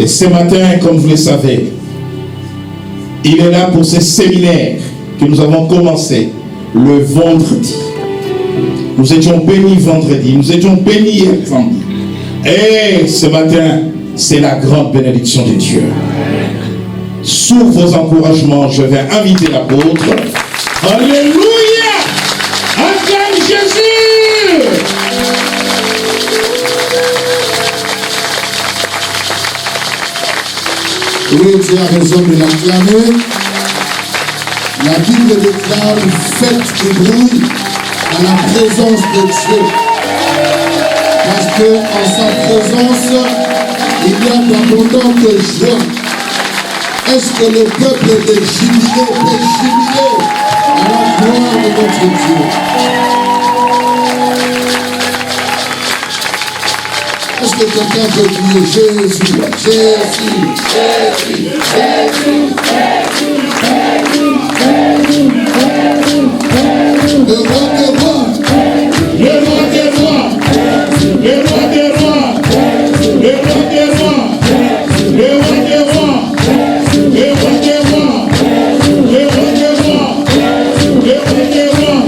Et ce matin, comme vous le savez, il est là pour ce séminaire que nous avons commencé le vendredi. Nous étions bénis vendredi, nous étions bénis hier samedi. Et ce matin, c'est la grande bénédiction de Dieu. Sous vos encouragements, je vais inviter l'apôtre. Alléluia! Acclame Jésus! Oui, tu as raison de l'acclamer. La Bible déclare: faites du bruit à la présence de Dieu. Parce qu'en sa présence, il y a d'abondantes joies. Est-ce que le peuple est jubilé, peut jubiler à la gloire de notre Dieu? Est-ce que quelqu'un peut crier Jésus, Jésus, Jésus, Jésus, Jésus, Jésus, Jésus, le roi des rois, le roi des rois, le roi des rois, le roi des rois, le roi des rois, le roi des rois, le roi des rois, le roi des rois,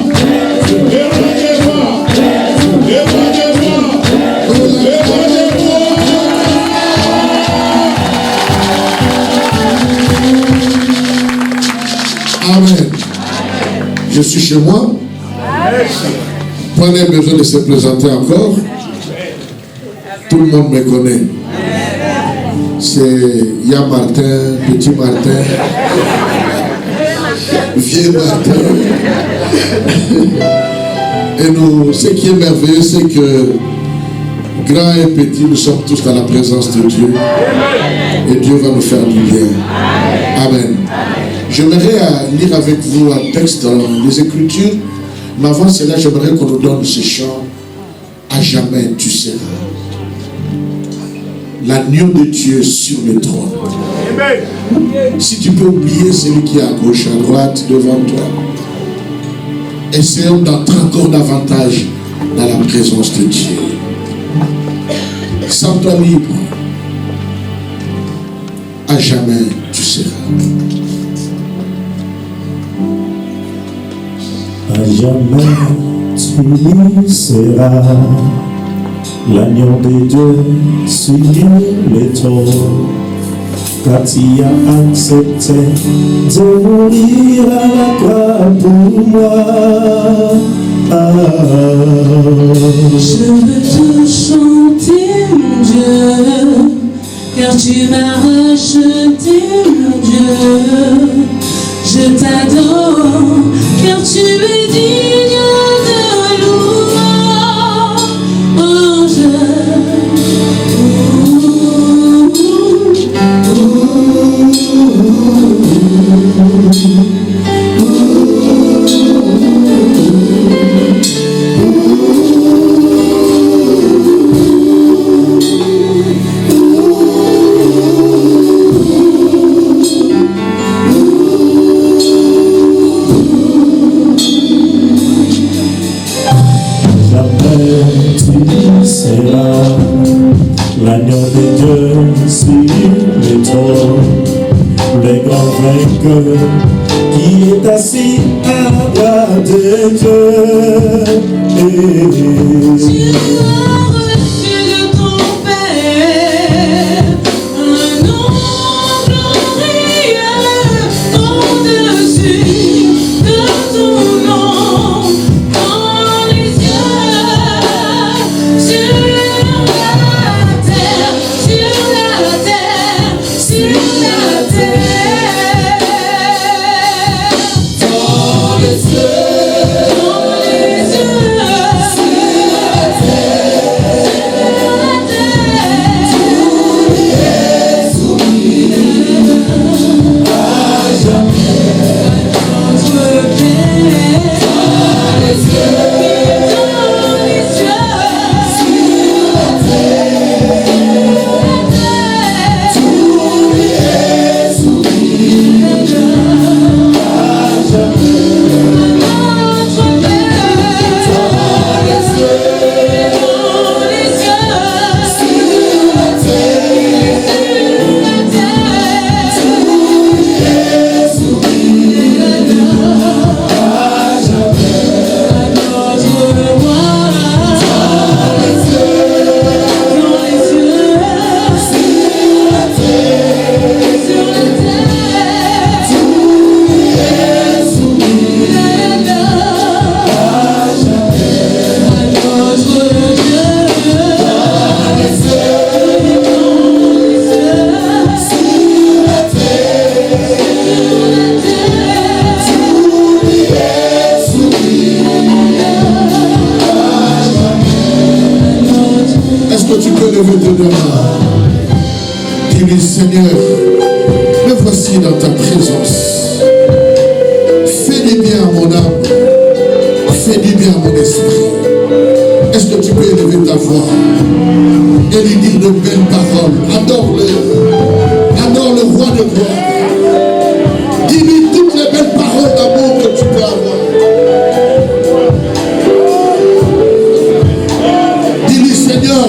le roi des rois, le roi des rois, le roi des rois. Amen. Je suis chez moi. Pas besoin de se présenter encore. Tout le monde me connaît. C'est Yann Martin, Petit Martin, Vieux Martin. Et nous, ce qui est merveilleux, c'est que grand et petit, nous sommes tous dans la présence de Dieu. Et Dieu va nous faire du bien. Amen. J'aimerais lire avec vous un texte dans les Écritures. Mais avant cela, j'aimerais qu'on nous donne ce chant. À jamais tu seras l'agneau de Dieu sur le trône. Si tu peux oublier celui qui est à gauche, à droite, devant toi, essayons d'entrer encore davantage dans la présence de Dieu. Sens-toi libre. À jamais tu seras. À jamais tu seras l'agneau de Dieu sur le trône, car tu as accepté de mourir à la croix pour moi. Je veux te chanter, mon Dieu, car tu m'as racheté, mon Dieu. Je t'adore, car tu es digne de louange. L'agneau de Dieu sur le trône, le grand vainqueur qui est assis à droite de Dieu. Tu as reçu de ton Père un nom glorieux au-dessus de ton nom, dans les cieux, sur la terre, sur la terre, sur la terre, dans les cieux, sur la terre. demain. Dis-lui, Seigneur, me voici dans ta présence. Fais du bien à mon âme. Fais du bien à mon esprit. Est-ce que tu peux élever ta voix et lui dire de belles paroles? Adore-le. Adore le roi de gloire. Dis-lui toutes les belles paroles d'amour que tu peux avoir. Dis-lui, Seigneur,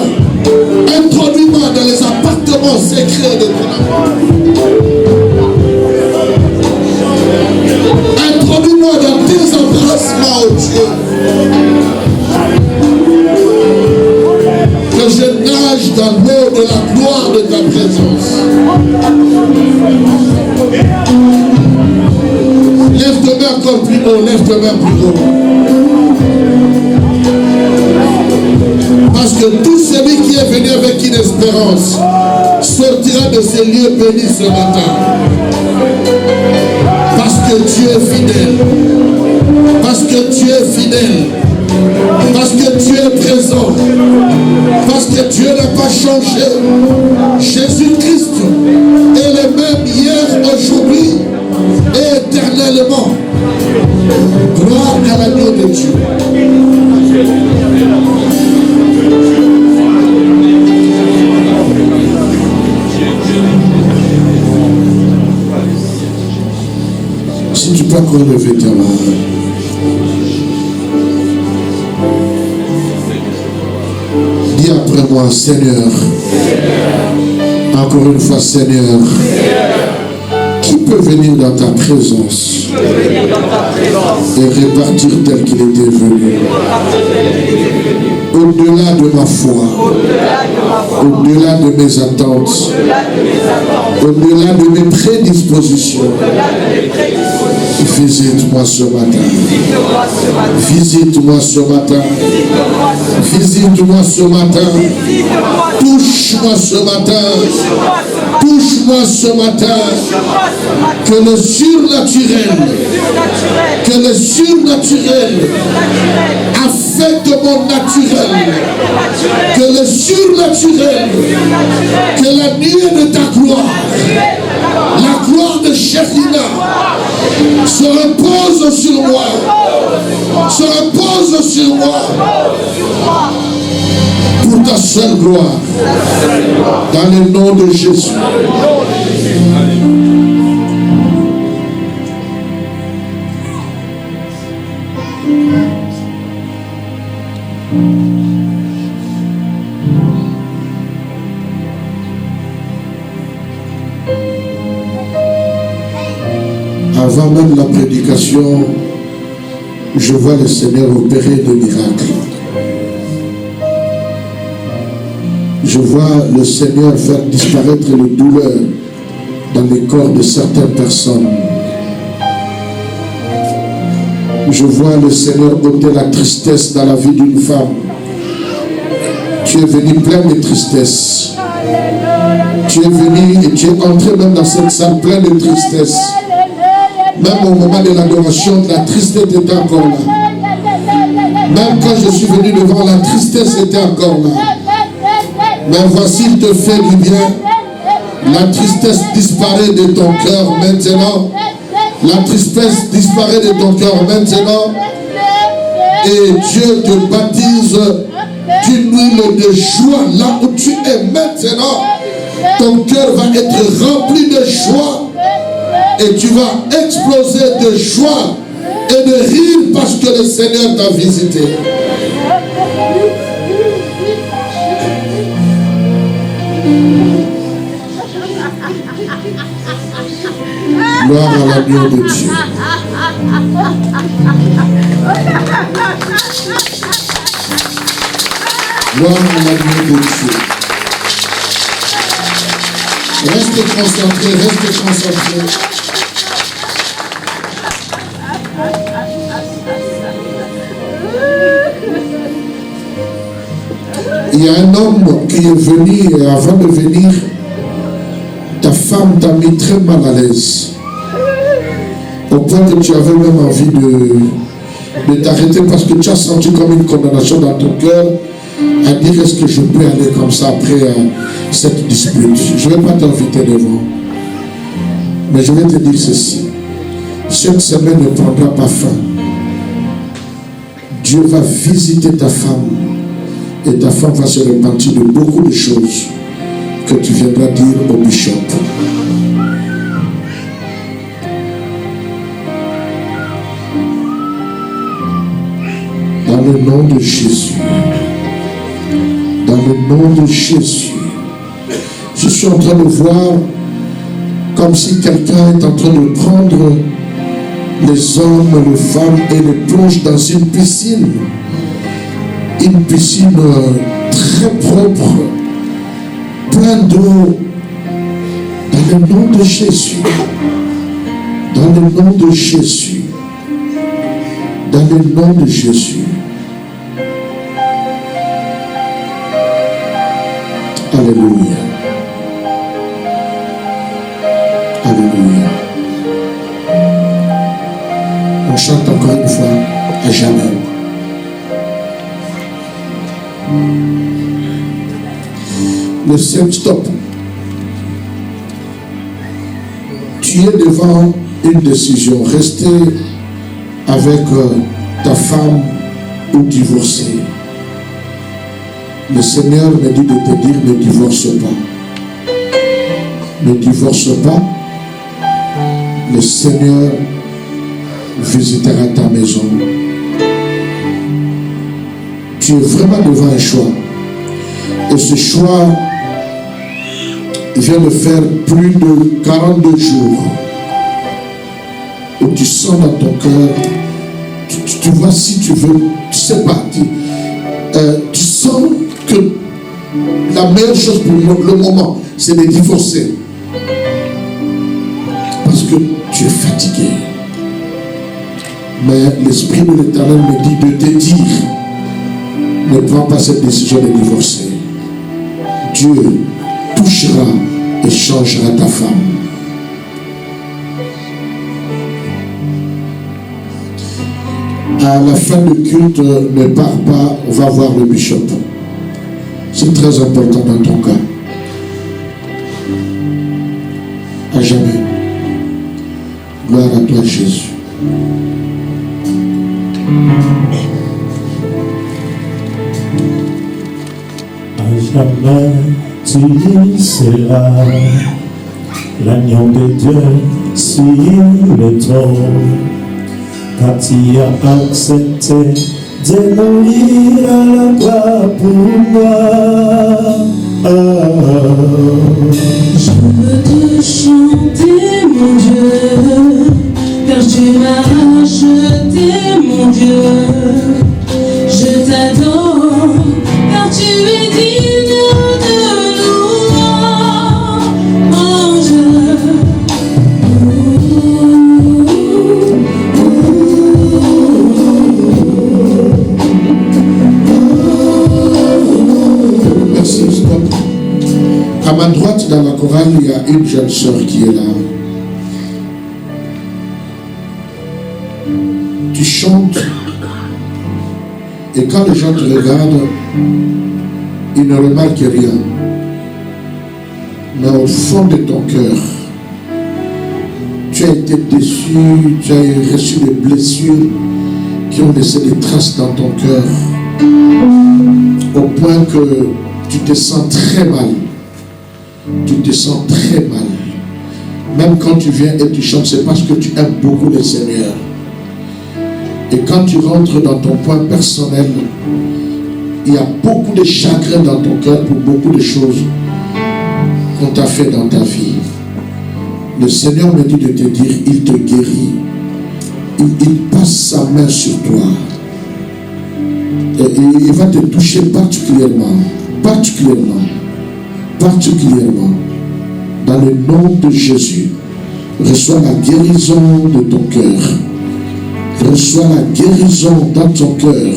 introduis-moi dans les appartements secrets de ton amour. Introduis-moi dans tes embrassements, oh Dieu. Que je nage dans l'eau de la gloire de ta présence. Lève tes mains encore plus haut, lève tes mains plus haut. Parce que tout celui qui est venu avec une espérance sortira de ces lieux bénis ce matin. Parce que Dieu est fidèle. Parce que Dieu est fidèle. Parce que Dieu est présent. Parce que Dieu n'a pas changé. Jésus-Christ est le même hier, aujourd'hui et éternellement. Gloire à l'agneau de Dieu. Si tu peux encore lever ta main. Dis après moi, Seigneur. Encore une fois, Seigneur. Qui peut venir dans ta présence et répartir tel qu'il était venu? Au-delà de ma foi, au-delà de mes attentes, au-delà de mes prédispositions, visite-moi ce matin. Visite-moi ce matin. Visite-moi ce matin. Touche-moi ce matin. Touche-moi ce matin. Que le surnaturel affecte mon naturel. Que le surnaturel, que la nuée de ta gloire, la gloire de Shekhina, se repose sur moi. Se repose sur moi. Pour ta seule gloire. Dans le nom de Jésus. Avant même la prédication, je vois le Seigneur opérer de miracles. Je vois le Seigneur faire disparaître les douleurs dans les corps de certaines personnes. Je vois le Seigneur ôter la tristesse dans la vie d'une femme. Tu es venu plein de tristesse. Tu es venu et tu es entré même dans cette salle pleine de tristesse. Même au moment de l'adoration, la tristesse était encore là. Même quand je suis venu devant, la tristesse était encore là. Mais voici, il te fait du bien. La tristesse disparaît de ton cœur maintenant. La tristesse disparaît de ton cœur maintenant. Et Dieu te baptise d'une huile de joie. Là où tu es maintenant, ton cœur va être rempli de joie. Et tu vas exploser de joie et de rire parce que le Seigneur t'a visité. Gloire à l'agneau de Dieu. Gloire à l'agneau de Dieu. Reste concentré, reste concentré. Il y a un homme qui est venu et avant de venir, ta femme t'a mis très mal à l'aise. Au point que tu avais même envie de t'arrêter parce que tu as senti comme une condamnation dans ton cœur à dire est-ce que je peux aller comme ça après cette dispute. Je ne vais pas t'inviter devant. Mais je vais te dire ceci. Cette semaine ne prendra pas fin. Dieu va visiter ta femme et ta femme va se repentir de beaucoup de choses que tu viendras dire au bishop. Dans le nom de Jésus. Dans le nom de Jésus. Je suis en train de voir comme si quelqu'un est en train de prendre les hommes, les femmes et les plonge dans une piscine. Une piscine très propre, plein d'eau. Dans le nom de Jésus. Dans le nom de Jésus. Dans le nom de Jésus. Alléluia. Alléluia. On chante encore une fois, à jamais. Le Seigneur, stop. Tu es devant une décision. Rester avec ta femme ou divorcer. Le Seigneur me dit de te dire ne divorce pas. Ne divorce pas. Le Seigneur visitera ta maison. Tu es vraiment devant un choix. Et ce choix vient de faire plus de 42 jours où tu sens dans ton cœur, tu vois si tu veux, tu sais pas, tu sens que la meilleure chose pour le moment, c'est de divorcer. Parce que tu es fatigué. Mais l'Esprit de l'Éternel me dit de te dire, ne prends pas cette décision de divorcer. Dieu touchera et changera ta femme. À la fin du culte, ne pars pas, va voir le bishop. C'est très important dans ton cas. À jamais. Gloire à toi, Jésus. À jamais tu seras l'agneau de Dieu sur le trône, car tu as accepté de mourir à la croix pour moi. Je veux te chanter, mon Dieu, car tu m'as racheté, mon Dieu. Je t'adore, car tu es digne de louange. Merci, stop. À ma droite, dans la chorale, il y a une jeune sœur qui est là. Tu chantes et quand les gens te regardent, ils ne remarquent rien. Mais au fond de ton cœur, tu as été déçu, tu as reçu des blessures qui ont laissé des traces dans ton cœur, au point que tu te sens très mal. Tu te sens très mal. Même quand tu viens et tu chantes, c'est parce que tu aimes beaucoup le Seigneur. Et quand tu rentres dans ton point personnel, il y a beaucoup de chagrin dans ton cœur pour beaucoup de choses qu'on t'a fait dans ta vie. Le Seigneur me dit de te dire, il te guérit. Il passe sa main sur toi. Et il va te toucher particulièrement. Particulièrement. Particulièrement. Dans le nom de Jésus. Reçois la guérison de ton cœur. Reçois la guérison dans ton cœur.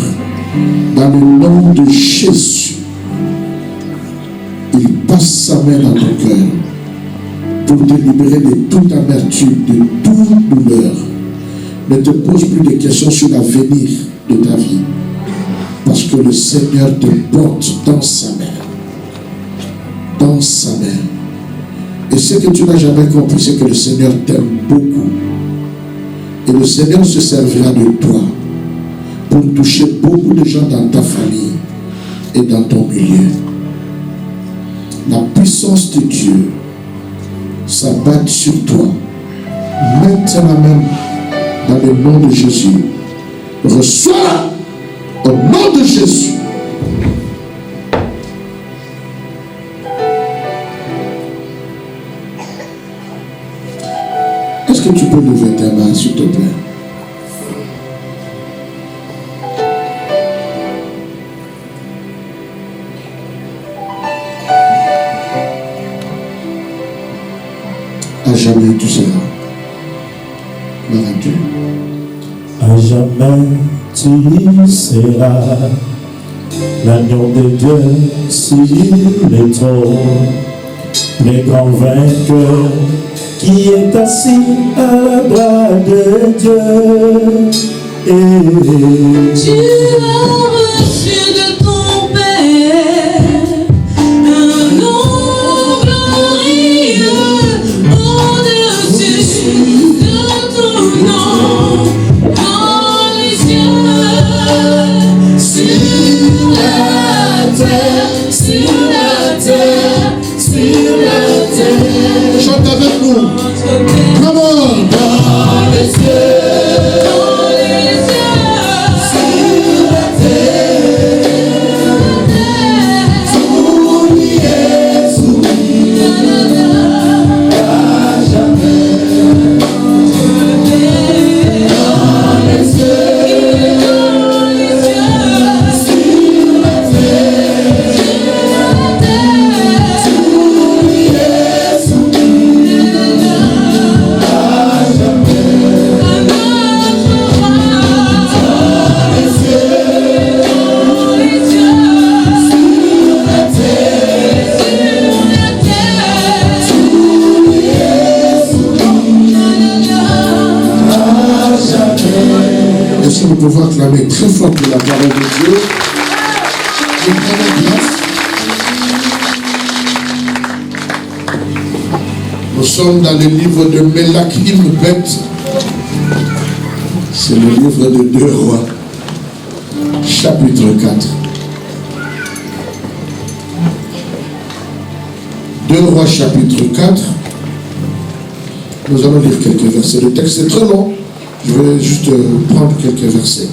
Dans le nom de Jésus. Il passe sa main dans ton cœur pour te libérer de toute amertume, de toute douleur. Ne te pose plus de questions sur l'avenir de ta vie. Parce que le Seigneur te porte dans sa main. Dans sa main. Et ce que tu n'as jamais compris, c'est que le Seigneur t'aime beaucoup. Et le Seigneur se servira de toi pour toucher beaucoup de gens dans ta famille et dans ton milieu. La puissance de Dieu s'abat sur toi. Maintenant même, dans le nom de Jésus, reçois au nom de Jésus. Est-ce que tu peux lever ta main, s'il te plaît? À jamais tu seras. Gloire à Dieu. À jamais tu seras l'agneau de Dieu sur le trône, le grand vainqueur qui est assis à la droite de Dieu. Tu as reçu de ton Père un nom glorieux au-dessus de ton nom dans les cieux, sur la terre, sur la terre, sur la terre. Chante avec nous. Come on. Dans les cieux, dans les cieux, sur la terre, soulier, soulier, à jamais. Dans les cieux, sur la terre, soulier, soulier, à Est-ce que nous pouvons acclamer très fort pour la parole de Dieu? Et prenons place. Nous sommes dans le livre de Melachim Beth. C'est le livre de 2 Rois, chapitre 4. 2 Rois, chapitre 4. Nous allons lire quelques versets. Le texte est très long. Je vais juste prendre quelques versets.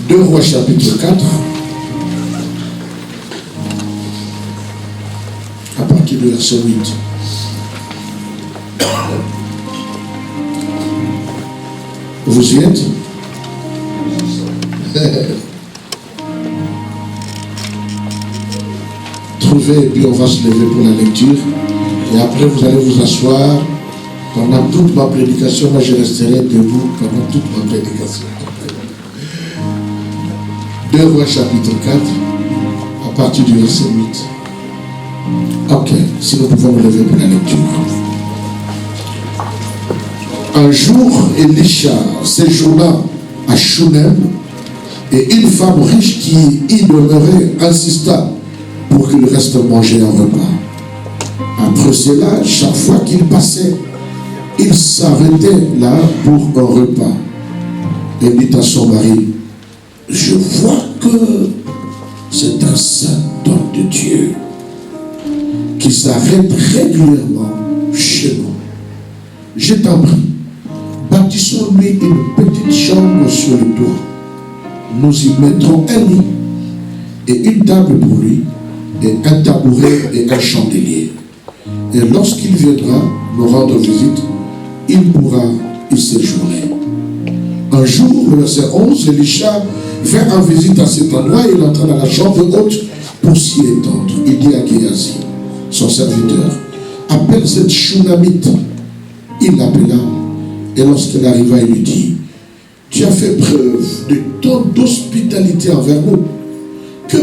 2 Rois, chapitre 4. À partir du verset 8. Vous y êtes? Trouvez et puis on va se lever pour la lecture. Et après vous allez vous asseoir. Pendant toute ma prédication, moi je resterai debout pendant toute ma prédication. 2 Rois chapitre 4, à partir du verset 8. Ok, si nous pouvons nous lever pour la lecture. Un jour, Elisha séjourna à Shunem, et une femme riche qui y demeurait insista pour qu'il reste manger un repas. Après cela, chaque fois qu'il passait, il s'arrêtait là pour un repas. Et dit à son mari, je vois que c'est un saint homme de Dieu qui s'arrête régulièrement chez nous. Je t'en prie, bâtissons-lui une petite chambre sur le toit. Nous y mettrons un lit et une table pour lui, et un tabouret et un chandelier. Et lorsqu'il viendra nous rendre visite, il pourra y séjourner. Un jour, le verset 11, Elisha vint en visite à cet endroit et il entra dans la chambre haute pour s'y étendre. Il dit à Géasi, son serviteur, appelle cette Shunamite. Il l'appela et lorsqu'elle arriva, il lui dit, tu as fait preuve de tant d'hospitalité envers nous. Que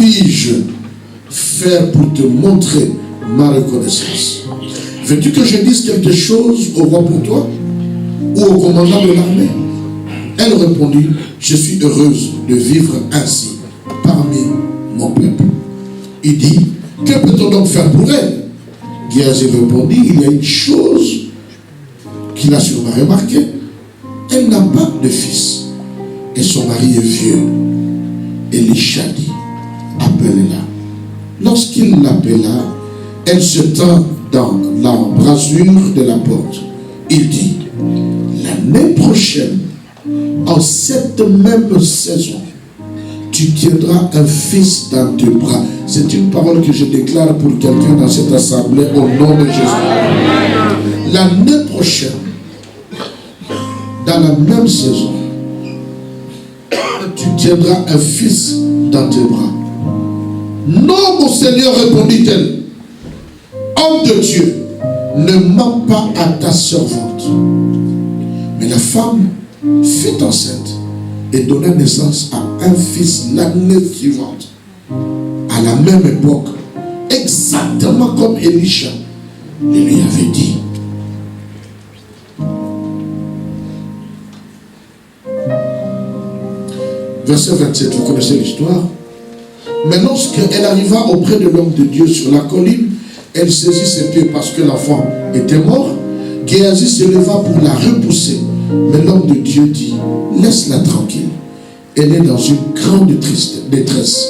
puis-je faire pour te montrer ma reconnaissance? Veux-tu que je dise quelque chose au roi pour toi? Ou ou au commandant de l'armée? Elle répondit, je suis heureuse de vivre ainsi parmi mon peuple. Il dit, que peut-on donc faire pour elle? Géasi répondit, il y a une chose qu'il a sûrement remarqué. Elle n'a pas de fils et son mari est vieux. Élisha dit, appelle-la. Lorsqu'il l'appela, elle se tint dans l'embrasure de la porte. Il dit, l'année prochaine, en cette même saison, tu tiendras un fils dans tes bras. C'est une parole que je déclare pour quelqu'un dans cette assemblée au nom de Jésus. L'année prochaine, dans la même saison, tu tiendras un fils dans tes bras. Non, mon Seigneur, répondit-elle. Homme de Dieu, ne mens pas à ta servante. Mais la femme fut enceinte et donna naissance à un fils l'année suivante, à la même époque, exactement comme Élisha le lui avait dit. Verset 27, vous connaissez l'histoire. Mais lorsqu'elle arriva auprès de l'homme de Dieu sur la colline, elle saisit ses pieds parce que l'enfant était mort. Géasi se leva pour la repousser. Mais l'homme de Dieu dit, laisse-la tranquille. Elle est dans une grande détresse.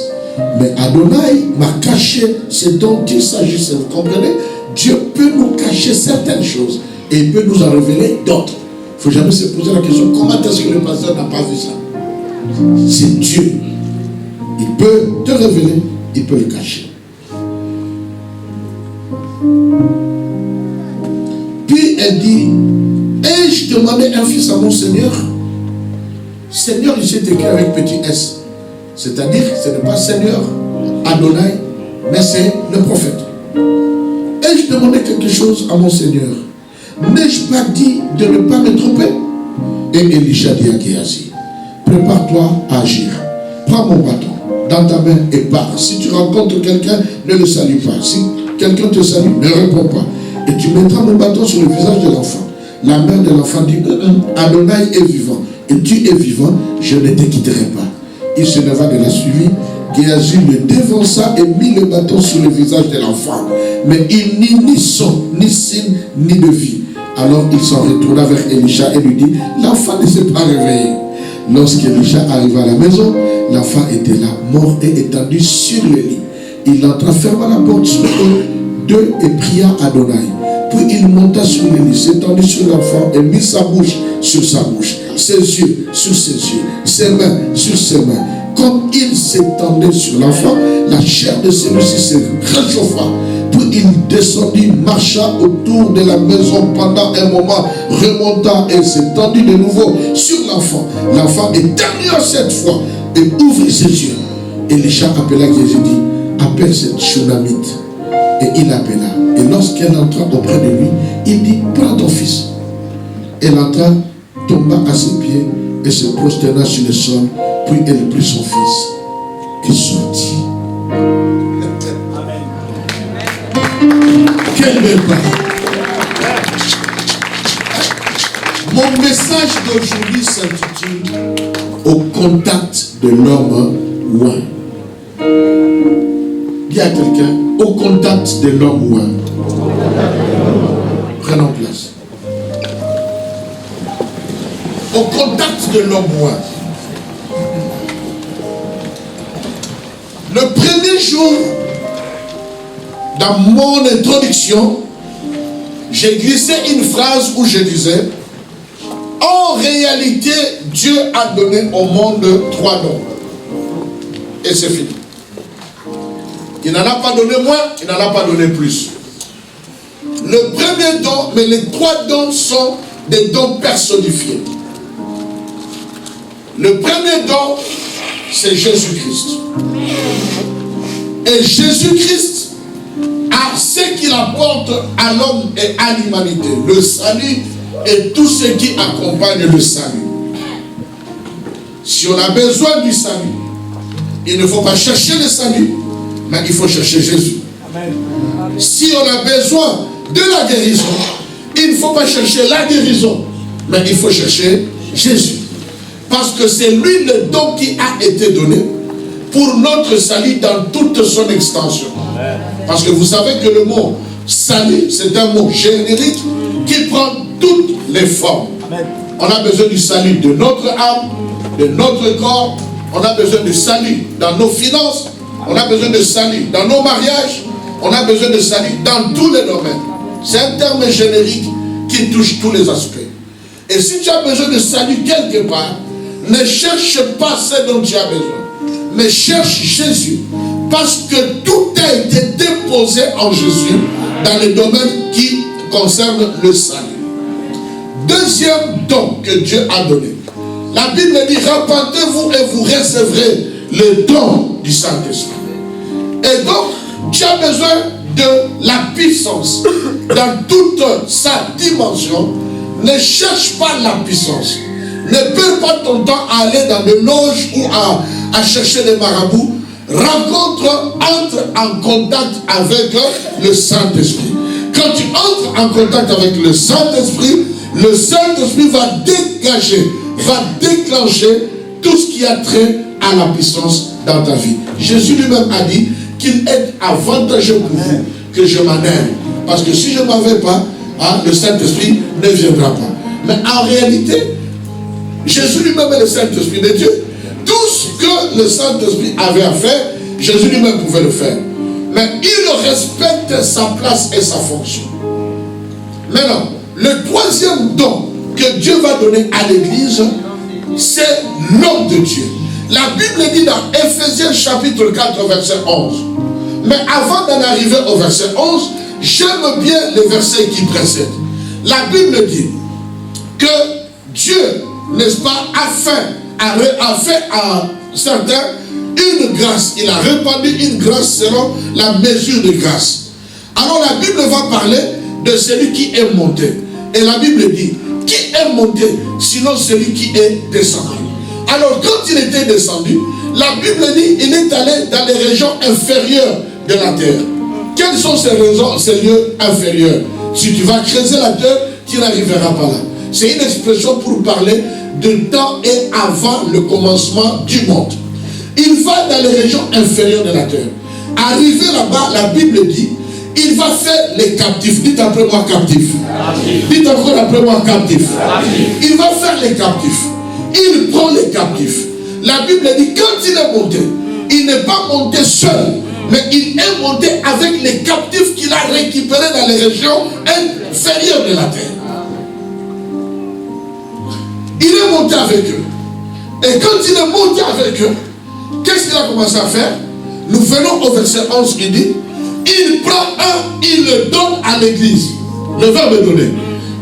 Mais Adonai m'a caché ce dont il s'agissait. Vous comprenez? Dieu peut nous cacher certaines choses et il peut nous en révéler d'autres. Il ne faut jamais se poser la question, comment est-ce que le pasteur n'a pas vu ça? C'est Dieu. Il peut te révéler, il peut le cacher. Puis elle dit, ai-je demandé un fils à mon Seigneur? Seigneur, ici est écrit avec petit s. C'est-à-dire, ce n'est pas Seigneur Adonai, mais c'est le prophète. Ai-je demandé quelque chose à mon Seigneur? N'ai-je pas dit de ne pas me tromper? Et Élisha dit à Géasi, prépare-toi à agir. Prends mon bâton dans ta main et pars. Si tu rencontres quelqu'un, ne le salue pas. Si quelqu'un te salue, ne réponds pas. Et tu mettras mon bâton sur le visage de l'enfant. La mère de l'enfant dit, Adonai est vivant. Et tu es vivant, je ne te quitterai pas. Il se leva de la suivie. Géasi le dévança et mit le bâton sur le visage de l'enfant. Mais il n'y ni son, ni signe, ni de vie. Alors il s'en retourna vers Élisha et lui dit, l'enfant ne s'est pas réveillé. Lorsqu'Élisha arriva à la maison, l'enfant était là, mort et étendu sur le lit. Il entra, ferma la porte sur eux deux et pria Adonai. Puis il monta sur le lit, s'étendit sur l'enfant et mit sa bouche sur sa bouche, ses yeux sur ses yeux, ses mains sur ses mains. Comme il s'étendait sur l'enfant, la chair de celui-ci se réchauffa. Puis il descendit, marcha autour de la maison pendant un moment, remonta et s'étendit de nouveau sur l'enfant. L'enfant éternua cette fois et ouvrit ses yeux. Élisha appela Géasi, dit, appelle cette Shunamite. Et il appela. Et lorsqu'elle entra auprès de lui, il dit, prends ton fils. Elle entra, tomba à ses pieds et se prosterna sur le sol. Puis elle prit son fils et sortit. Quelle belle parole. Mon message d'aujourd'hui s'intitule au contact de l'homme loin. Dis à quelqu'un, au contact de l'homme loin. Prenons place. Au contact de l'homme loin. Le premier jour, dans mon introduction, j'ai glissé une phrase où je disais, en réalité, Dieu a donné au monde 3 dons. Et c'est fini. Il n'en a pas donné moins, il n'en a pas donné plus. Le premier don, mais les 3 dons sont des dons personnifiés. Le premier don, c'est Jésus-Christ. Et Jésus-Christ a ce qu'il apporte à l'homme et à l'humanité. Le salut et tout ce qui accompagne le salut. Si on a besoin du salut, il ne faut pas chercher le salut, mais il faut chercher Jésus. Amen. Si on a besoin de la guérison, il ne faut pas chercher la guérison, Mais il faut chercher Jésus. Parce que c'est lui le don qui a été donné pour notre salut dans toute son extension. Parce que vous savez que le mot salut, c'est un mot générique qui prend toutes les formes. On a besoin du salut de notre âme, de notre corps. On a besoin de salut dans nos finances. On a besoin de salut dans nos mariages. On a besoin de salut dans tous les domaines. C'est un terme générique qui touche tous les aspects. Et si tu as besoin de salut quelque part, ne cherche pas ce dont tu as besoin, mais cherche Jésus. Parce que tout a été déposé en Jésus dans les domaines qui concernent le salut. Deuxième don que Dieu a donné. La Bible dit, repentez-vous et vous recevrez le don du Saint-Esprit. Et donc, tu as besoin de la puissance dans toute sa dimension. Ne cherche pas la puissance. Ne perds pas ton temps à aller dans des loges ou à chercher des marabouts. Entre en contact avec le Saint-Esprit. Quand tu entres en contact avec le Saint-Esprit va dégager, va déclencher tout ce qui a trait à la puissance dans ta vie. Jésus lui-même a dit qu'il est avantageux pour vous que je m'en aille. Parce que si je ne m'en vais pas, le Saint-Esprit ne viendra pas. Mais en réalité, Jésus lui-même est le Saint-Esprit de Dieu. Tout ce que le Saint-Esprit avait à faire, Jésus lui-même pouvait le faire. Mais il respecte sa place et sa fonction. Maintenant, le troisième don que Dieu va donner à l'Église, c'est l'homme de Dieu. La Bible dit dans Éphésiens chapitre 4, verset 11. Mais avant d'en arriver au verset 11, j'aime bien les versets qui précèdent. La Bible dit que Dieu, n'est-ce pas, a fait à certains une grâce. Il a répandu une grâce selon la mesure de grâce. Alors la Bible va parler de celui qui est monté. Et la Bible dit, qui est monté sinon celui qui est descendu? Alors quand il était descendu, la Bible dit, il est allé dans les régions inférieures de la terre. Quelles sont ces lieux inférieurs? Si tu vas creuser la terre, tu n'arriveras pas là. C'est une expression pour parler de temps et avant le commencement du monde. Il va dans les régions inférieures de la terre. Arrivé là-bas, la Bible dit, il va faire les captifs. Dites après moi captifs. Dites encore après moi captifs. Il va faire les captifs. Il prend les captifs. La Bible dit, quand il est monté, il n'est pas monté seul, mais il est monté avec les captifs qu'il a récupérés dans les régions inférieures de la terre. Il est monté avec eux. Et quand il est monté avec eux, qu'est-ce qu'il a commencé à faire? Nous venons au verset 11 qui dit, il prend un, il le donne à l'église. Le verbe est donné.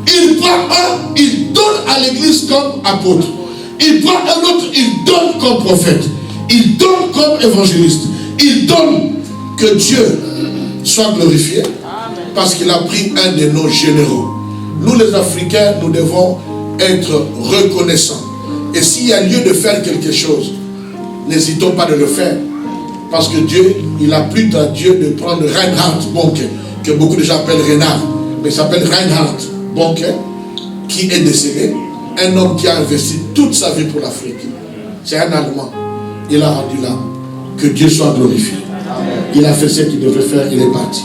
Il prend un, il donne à l'église comme apôtre. Il prend un autre, il donne comme prophète. Il donne comme évangéliste. Il donne. Que Dieu soit glorifié parce qu'il a pris un de nos généraux. Nous les Africains, nous devons être reconnaissants. Et s'il y a lieu de faire quelque chose, n'hésitons pas de le faire. Parce que Dieu, il a plu à Dieu de prendre Reinhard Bonke, que beaucoup de gens appellent Renard, mais il s'appelle Reinhard Bonke, qui est décédé. Un homme qui a investi toute sa vie pour l'Afrique. C'est un Allemand. Il a rendu là. Que Dieu soit glorifié. Il a fait ce qu'il devait faire, il est parti.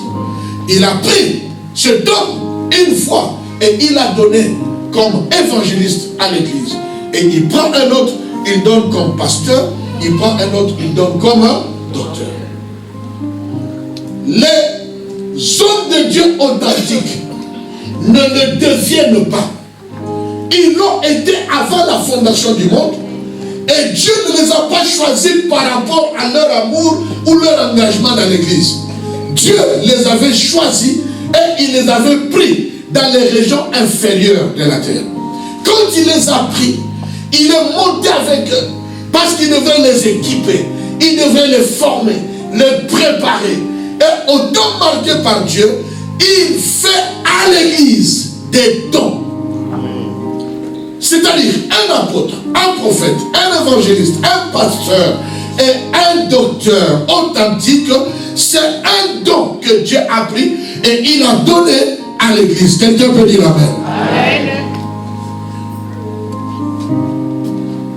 Il a pris ce don une fois et il a donné comme évangéliste à l'église. Et il prend un autre, il donne comme pasteur, il prend un autre, il donne comme un docteur. Les hommes de Dieu authentiques ne le deviennent pas. Ils l'ont été avant la fondation du monde. Et Dieu ne les a pas choisis par rapport à leur amour ou leur engagement dans l'église. Dieu les avait choisis et il les avait pris dans les régions inférieures de la terre. Quand il les a pris, il est monté avec eux parce qu'il devait les équiper, il devait les former, les préparer. Et au temps marqué par Dieu, il fait à l'église des dons. C'est-à-dire un apôtre, un prophète, un évangéliste, un pasteur et un docteur authentique, c'est un don que Dieu a pris et il a donné à l'église. Quelqu'un peut dire amen.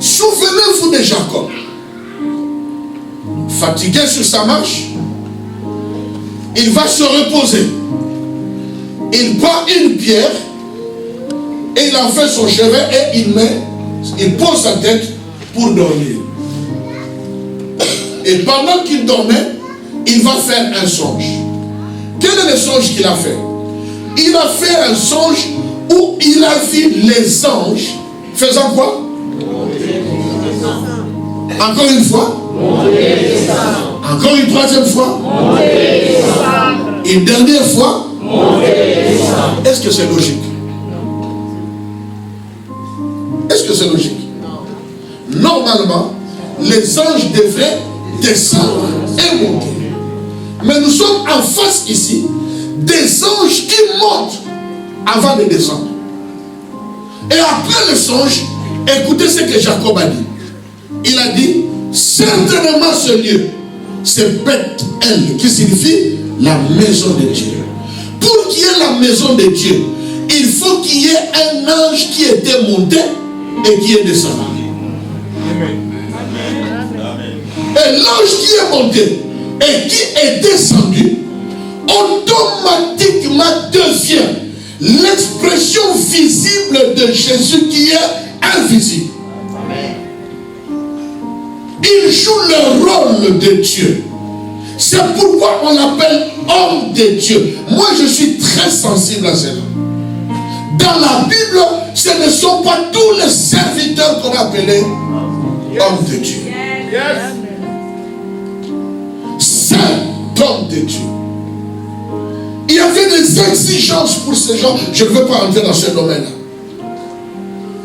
Souvenez-vous de Jacob. Fatigué sur sa marche, il va se reposer. Il prend une pierre et il en fait son chevet et il pose sa tête pour dormir. Et pendant qu'il dormait, il va faire un songe. Quel est le songe qu'il a fait? Il a fait un songe où il a vu les anges faisant quoi? Encore une fois? Encore une troisième fois? Une dernière fois? Est-ce que c'est logique? Est-ce que c'est logique? Normalement, les anges devraient descendre et monter. Mais nous sommes en face ici des anges qui montent avant de descendre. Et après le songe, écoutez ce que Jacob a dit. Il a dit, certainement ce lieu, c'est Beth-El, qui signifie la maison de Dieu. Pour qu'il y ait la maison de Dieu, il faut qu'il y ait un ange qui était monté et qui est descendu. Et l'ange qui est monté et qui est descendu, automatiquement devient l'expression visible de Jésus qui est invisible. Il joue le rôle de Dieu. C'est pourquoi on l'appelle homme de Dieu. Moi, je suis très sensible à cela. Dans la Bible, ce ne sont pas tous les serviteurs qu'on appelait hommes de Dieu. C'est homme de Dieu. Il y avait des exigences pour ces gens. Je ne veux pas entrer dans ce domaine-là.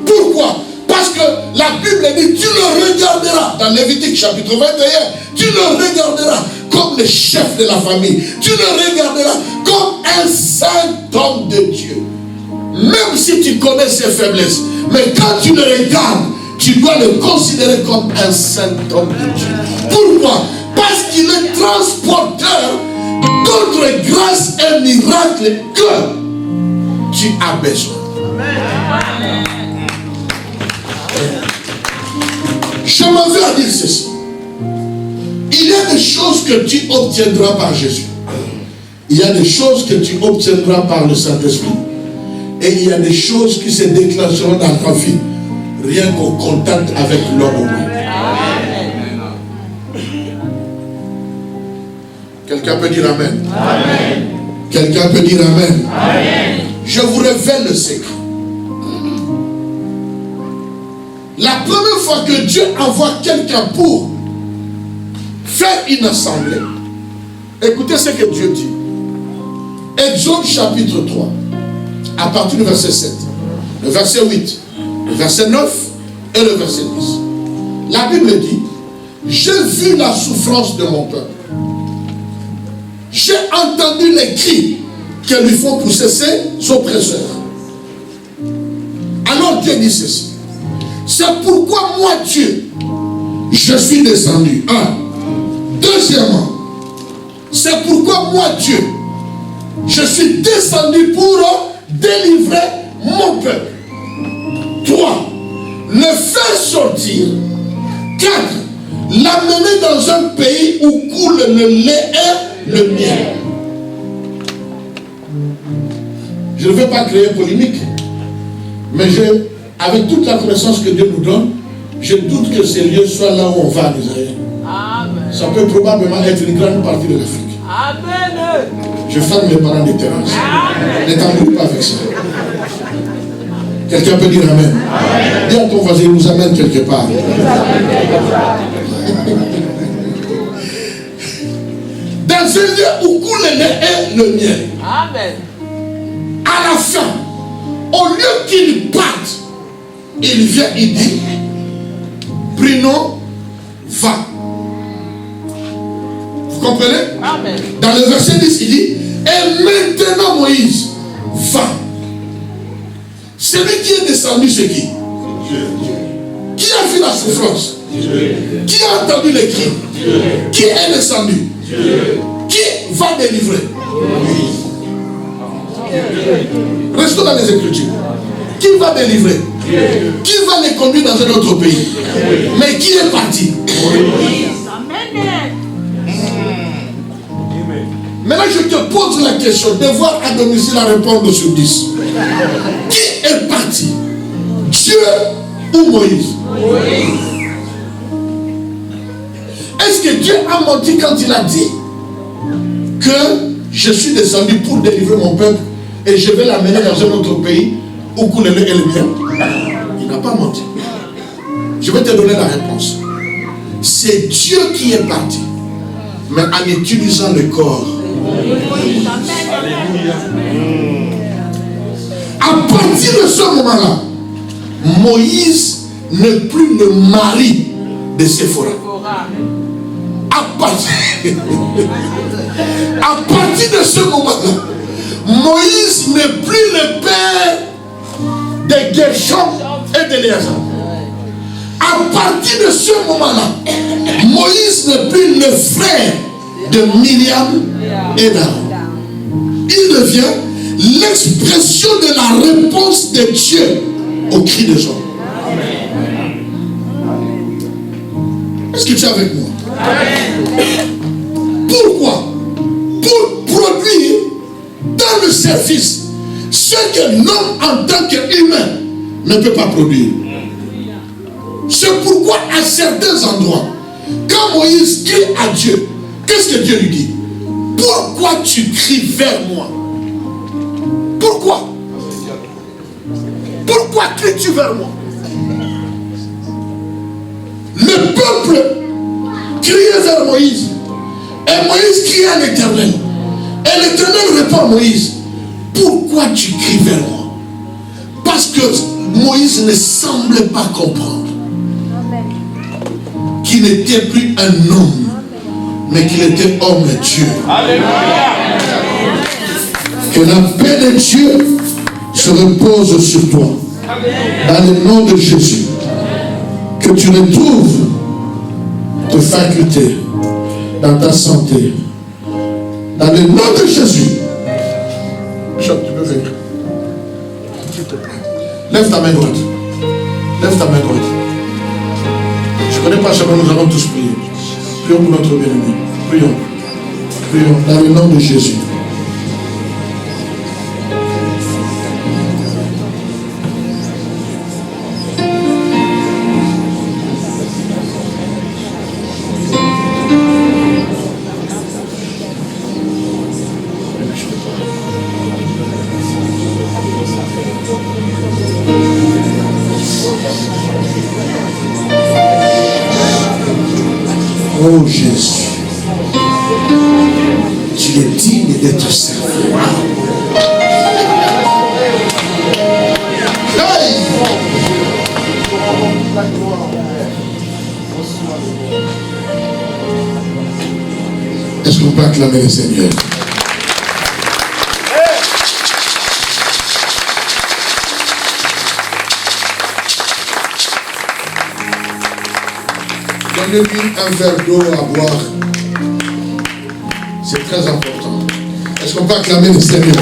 Pourquoi? Parce que la Bible dit, tu le regarderas, dans Lévitique chapitre 21, tu le regarderas comme le chef de la famille. Tu le regarderas comme un saint homme de Dieu. Même si tu connais ses faiblesses. Mais quand tu le regardes, tu dois le considérer comme un saint homme de Dieu. Pourquoi? Parce qu'il est transporteur d'autres grâces et miracles que tu as besoin. Je m'en vais à dire ceci. Il y a des choses que tu obtiendras par Jésus. Il y a des choses que tu obtiendras par le Saint-Esprit. Et il y a des choses qui se déclencheront dans ta vie, rien qu'au contact avec l'homme humain. Quelqu'un peut dire Amen. Amen. Quelqu'un peut dire Amen. Amen. Je vous révèle le secret. La première fois que Dieu envoie quelqu'un pour faire une assemblée, écoutez ce que Dieu dit. Exode chapitre 3, à partir du verset 7, le verset 8, le verset 9 et le verset 10. La Bible dit, j'ai vu la souffrance de mon peuple. J'ai entendu les cris que lui font pousser ses oppresseurs. Alors Dieu dit ceci. C'est pourquoi moi, Dieu, je suis descendu. Deuxièmement, c'est pourquoi moi, Dieu, je suis descendu pour délivrer mon peuple. 3. Le faire sortir. 4. L'amener dans un pays où coule le lait et le miel. Je ne vais pas créer polémique, mais avec toute la connaissance que Dieu nous donne, je doute que ces lieux soient là où on va en Israël. Ça peut probablement être une grande partie de l'Afrique. Amen. Je ferme les parents des terrasses. Ne t'embrouille pas avec ça. Quelqu'un peut dire Amen. Amen. Dis à ton voisin, il nous amène quelque part. Dans un lieu où coule le lait et le miel. Amen. À la fin, au lieu qu'il parte, il vient, il dit, Bruno, va. Vous comprenez? Amen. Dans le verset 10, il dit, et maintenant Moïse, va. Celui qui est descendu, c'est qui? Dieu. Qui a vu la souffrance? Dieu. Qui a entendu les cris? Dieu. Qui est descendu? Dieu. Qui va délivrer? Dieu. Restons dans les Écritures. Qui va délivrer? Qui va les conduire dans un autre pays? Mais qui est parti? Maintenant, je te pose la question, devoir à domicile à répondre sur 10. Qui est parti? Dieu ou Moïse? Est-ce que Dieu a menti quand il a dit que je suis descendu pour délivrer mon peuple et je vais l'amener dans un autre pays où coule le lait et le miel? Il n'a pas menti. Je vais te donner la réponse. C'est Dieu qui est parti, mais en utilisant le corps. À partir de ce moment-là, Moïse n'est plus le mari de Séphora. À partir de ce moment-là, Moïse n'est plus le père de Gershom et d'Éléazar. À partir de ce moment-là, Moïse n'est plus le frère de Myriam et d'Aaron. Il devient l'expression de la réponse de Dieu au cri des hommes. Est-ce que tu es avec moi? Pourquoi? Pour produire dans le service ce que l'homme en tant qu'humain ne peut pas produire. C'est pourquoi à certains endroits, quand Moïse crie à Dieu, qu'est-ce que Dieu lui dit? Pourquoi tu cries vers moi? Pourquoi? Pourquoi cries-tu vers moi? Le peuple criait vers Moïse. Et Moïse criait à l'Éternel. Et l'Éternel répond à Moïse, pourquoi tu cries vers moi? Parce que Moïse ne semblait pas comprendre qu'il n'était plus un homme, mais qu'il était homme et Dieu. Alléluia. Que la paix de Dieu se repose sur toi. Dans le nom de Jésus. Que tu retrouves tes facultés dans ta santé. Dans le nom de Jésus. Bishop, tu peux venir. S'il te plaît. Lève ta main droite. Lève ta main droite. Je ne connais pas seulement, nous allons tous prier. Prions pour notre bien-aimé. Prions. Prions dans le nom de Jésus. Oh Jésus, tu es digne d'être servi. Hey! Est-ce qu'on peut acclamer le Seigneur? Donnez-lui un verre d'eau à boire. C'est très important. Est-ce qu'on peut acclamer le Seigneur?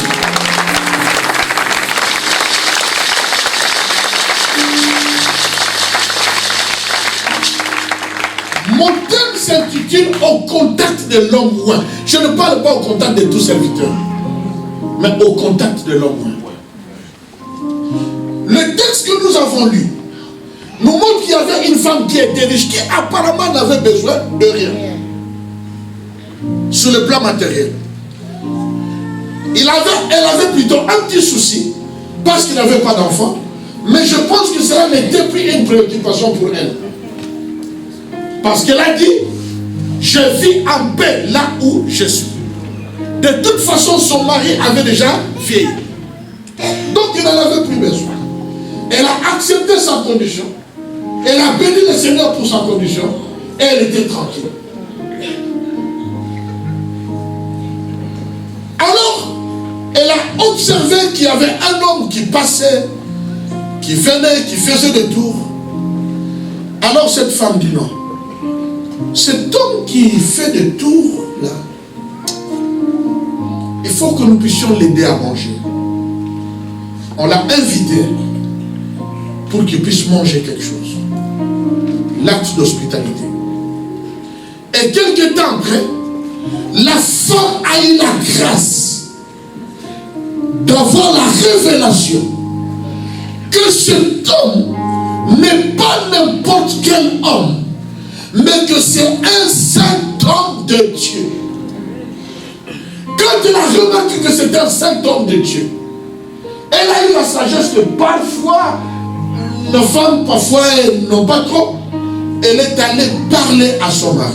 Mon thème s'intitule Au contact de l'homme loin. Je ne parle pas au contact de tout serviteur, mais au contact de l'homme loin. Le texte que nous avons lu nous montre qu'il y avait une femme qui était riche, qui apparemment n'avait besoin de rien sur le plan matériel. Elle avait plutôt un petit souci parce qu'il n'avait pas d'enfant, mais je pense que cela n'était plus une préoccupation pour elle. Parce qu'elle a dit, je vis en paix là où je suis. De toute façon, son mari avait déjà vieilli. Donc il n'en avait plus besoin. Elle a accepté sa condition. Elle a béni le Seigneur pour sa condition. Et elle était tranquille. Alors, elle a observé qu'il y avait un homme qui passait, qui venait, qui faisait des tours. Alors cette femme dit non. Cet homme qui fait des tours, là, il faut que nous puissions l'aider à manger. On l'a invité pour qu'il puisse manger quelque chose. L'acte d'hospitalité. Et quelque temps après, la femme a eu la grâce d'avoir la révélation que cet homme n'est pas n'importe quel homme, mais que c'est un saint homme de Dieu. Quand elle a remarqué que c'est un saint homme de Dieu, elle a eu la sagesse que parfois, nos femmes, parfois, elles n'ont pas trop. Elle est allée parler à son mari.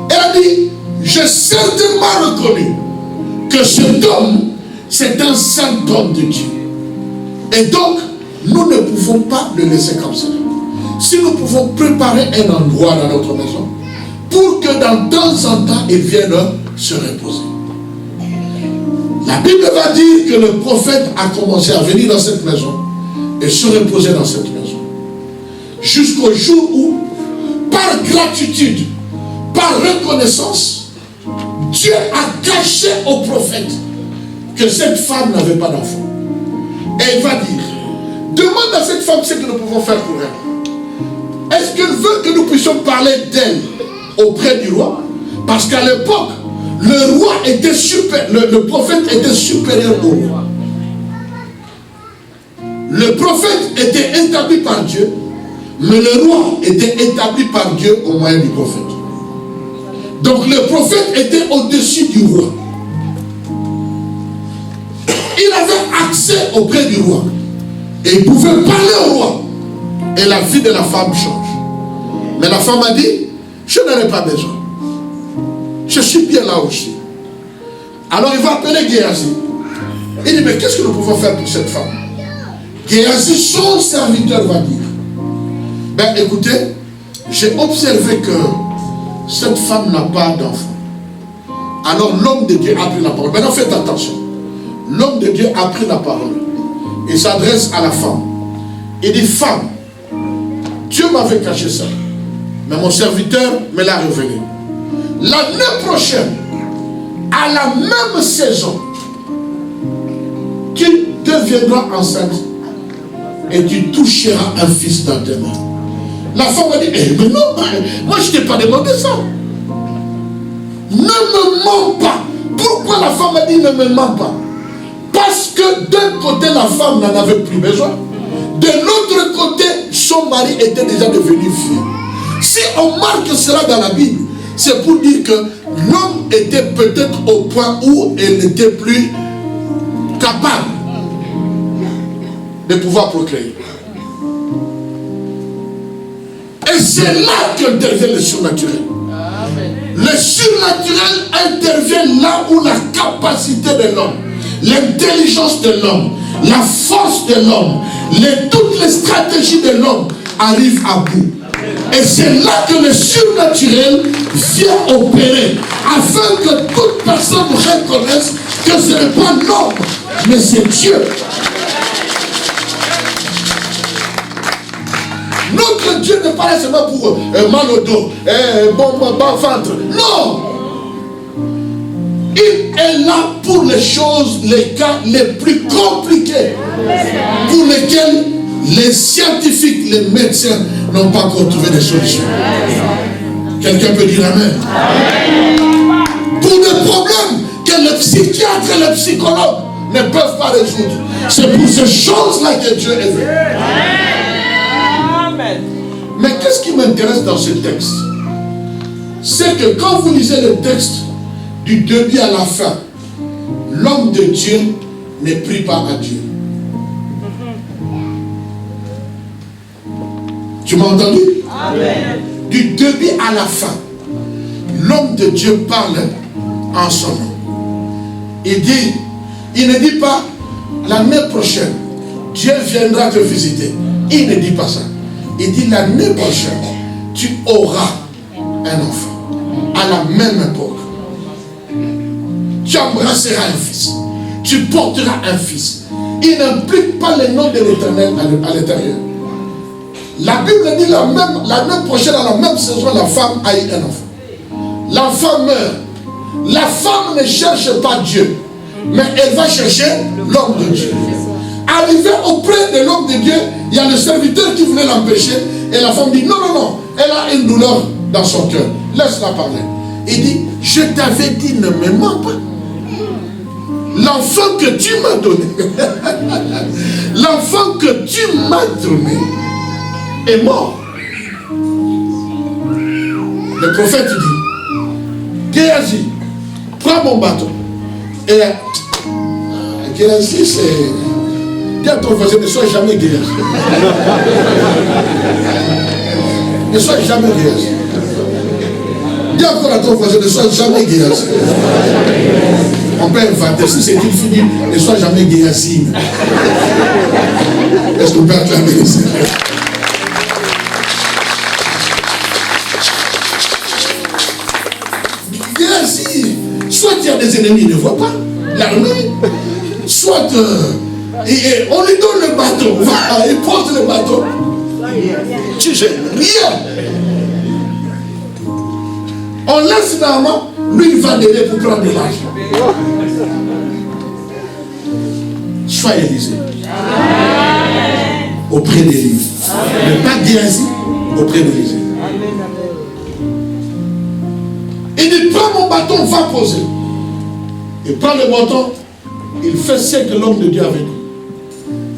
Elle a dit, j'ai certainement reconnu que cet homme, c'est un saint homme de Dieu. Et donc, nous ne pouvons pas le laisser comme ça. Si nous pouvons préparer un endroit dans notre maison, pour que dans temps en temps, il vienne se reposer. La Bible va dire que le prophète a commencé à venir dans cette maison et se reposer dans cette maison. Jusqu'au jour où, par gratitude, par reconnaissance, Dieu a caché au prophète que cette femme n'avait pas d'enfant. Et il va dire, demande à cette femme ce que nous pouvons faire pour elle. Est-ce qu'elle veut que nous puissions parler d'elle auprès du roi? Parce qu'à l'époque, le roi était le prophète était supérieur au roi. Le prophète était établi par Dieu, mais le roi était établi par Dieu au moyen du prophète. Donc le prophète était au-dessus du roi. Il avait accès auprès du roi. Et il pouvait parler au roi. Et la vie de la femme change. Mais la femme a dit, je n'en ai pas besoin. Je suis bien là aussi. Alors il va appeler Géasi. Il dit, mais qu'est-ce que nous pouvons faire pour cette femme? Géasi, son serviteur, va dire, ben écoutez, j'ai observé que cette femme n'a pas d'enfant. Alors l'homme de Dieu a pris la parole. Maintenant faites attention. L'homme de Dieu a pris la parole. Il s'adresse à la femme. Il dit, femme, Dieu m'avait caché ça. Mais mon serviteur me l'a révélé. L'année prochaine, à la même saison, tu deviendras enceinte et tu toucheras un fils dans tes mains. La femme a dit, mais non, moi je ne t'ai pas demandé ça. Ne me mens pas. Pourquoi la femme a dit ne me mens pas? Parce que d'un côté la femme n'en avait plus besoin. De l'autre côté, son mari était déjà devenu vieux. Si on marque cela dans la Bible, c'est pour dire que l'homme était peut-être au point où il n'était plus capable de pouvoir procréer. Et c'est là qu'intervient le surnaturel. Le surnaturel intervient là où la capacité de l'homme, l'intelligence de l'homme, la force de l'homme, toutes les stratégies de l'homme arrivent à bout. Et c'est là que le surnaturel vient opérer, afin que toute personne reconnaisse que ce n'est pas l'homme, mais c'est Dieu. Notre Dieu n'est pas là seulement pour mal au dos, bon ventre. Non! Il est là pour les choses, les cas les plus compliqués, pour lesquels les scientifiques, les médecins n'ont pas encore trouvé des solutions. Quelqu'un peut dire amen. Pour des problèmes que les psychiatres et les psychologues ne peuvent pas résoudre. C'est pour ces choses-là que Dieu est venu. Mais qu'est-ce qui m'intéresse dans ce texte? C'est que quand vous lisez le texte du début à la fin, l'homme de Dieu ne prie pas à Dieu. Tu m'as entendu? Amen. Du début à la fin, l'homme de Dieu parle en son nom. Il ne dit pas l'année prochaine, Dieu viendra te visiter. Il ne dit pas ça. Il dit l'année prochaine, tu auras un enfant. À la même époque. Tu embrasseras un fils. Tu porteras un fils. Il n'implique pas le nom de l'Éternel à l'intérieur. La Bible dit l'année prochaine, à la même saison, la femme a eu un enfant. L'enfant meurt. La femme ne cherche pas Dieu, mais elle va chercher l'homme de Dieu. Arrivé auprès de l'homme de Dieu, Il y a le serviteur qui voulait l'empêcher et la femme dit non, non, non, elle a une douleur dans son cœur. Laisse-la parler. Il dit, je t'avais dit, ne me mens pas. L'enfant que tu m'as donné, l'enfant que tu m'as donné est mort. Le prophète dit, Géasi, prends mon bâton. Et Géasi, c'est... Dis à ton voisin, ne sois jamais Géasi. Ne sois jamais Géasi. Dis encore à ton voisin, ne sois jamais Géasi. On peut inventer, si c'est une fille, ne sois jamais Géasi. Est-ce qu'on peut acclamer ça? Géasi, soit il y a des ennemis, il ne voit pas l'armée, soit on lui donne le bâton, il pose le bâton, tu gères rien. On laisse Naaman, lui il va donner pour prendre de l'argent. Sois Élisée. Auprès d'Élie. Mais pas Géasi, auprès d'Élisée. Il dit, prends mon bâton, va poser. Il prend le bâton, il fait ce que l'homme de Dieu avait dit.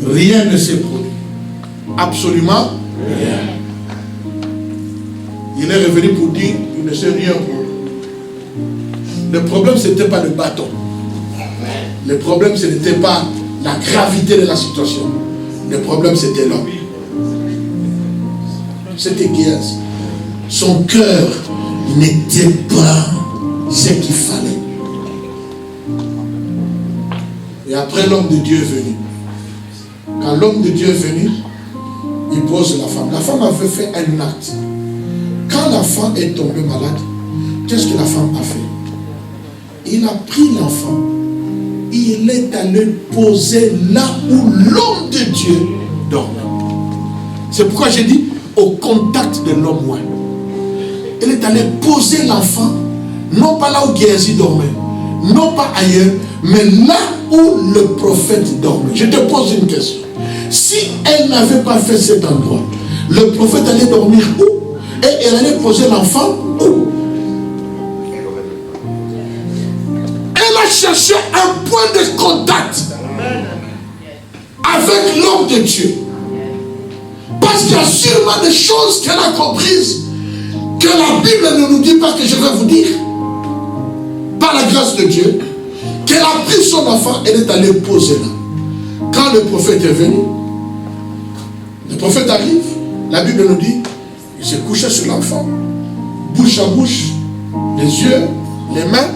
Rien ne s'est produit. Absolument rien. Il est revenu pour dire, il ne sait rien pour. Le problème, ce n'était pas le bâton. Le problème, ce n'était pas la gravité de la situation. Le problème, c'était l'homme. C'était Géasi. Son cœur n'était pas ce qu'il fallait. Et après, l'homme de Dieu est venu. Quand l'homme de Dieu est venu, il pose la femme. La femme avait fait un acte. Quand la femme est tombée malade, qu'est-ce que la femme a fait? Il a pris l'enfant. Il est allé poser là où l'homme de Dieu dormait. C'est pourquoi j'ai dit au contact de l'homme. Ouais. Il est allé poser l'enfant, non pas là où Géasi dormait, non pas ailleurs, mais là où le prophète dormait. Je te pose une question. Si elle n'avait pas fait cet endroit, le prophète allait dormir où? Et elle allait poser l'enfant où? Elle a cherché un point de contact avec l'homme de Dieu. Parce qu'il y a sûrement des choses qu'elle a comprises que la Bible ne nous dit pas, que je vais vous dire. Par la grâce de Dieu, qu'elle a pris son enfant, elle est allée poser là. Quand le prophète est venu, le prophète arrive, la Bible nous dit, il s'est couché sur l'enfant, bouche à bouche, les yeux, les mains.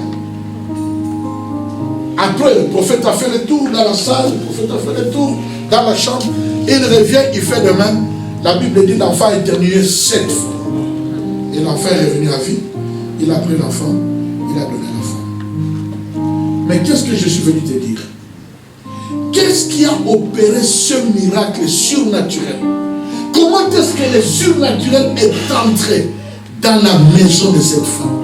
Après, le prophète a fait le tour dans la salle, le prophète a fait le tour dans la chambre. Il revient, il fait de même. La Bible dit l'enfant a éternué 7 fois. Et l'enfant est revenu à vie. Il a pris l'enfant, il a donné l'enfant. Mais qu'est-ce que je suis venu te dire? Qu'est-ce qui a opéré ce miracle surnaturel? Comment est-ce que le surnaturel est entré dans la maison de cette femme?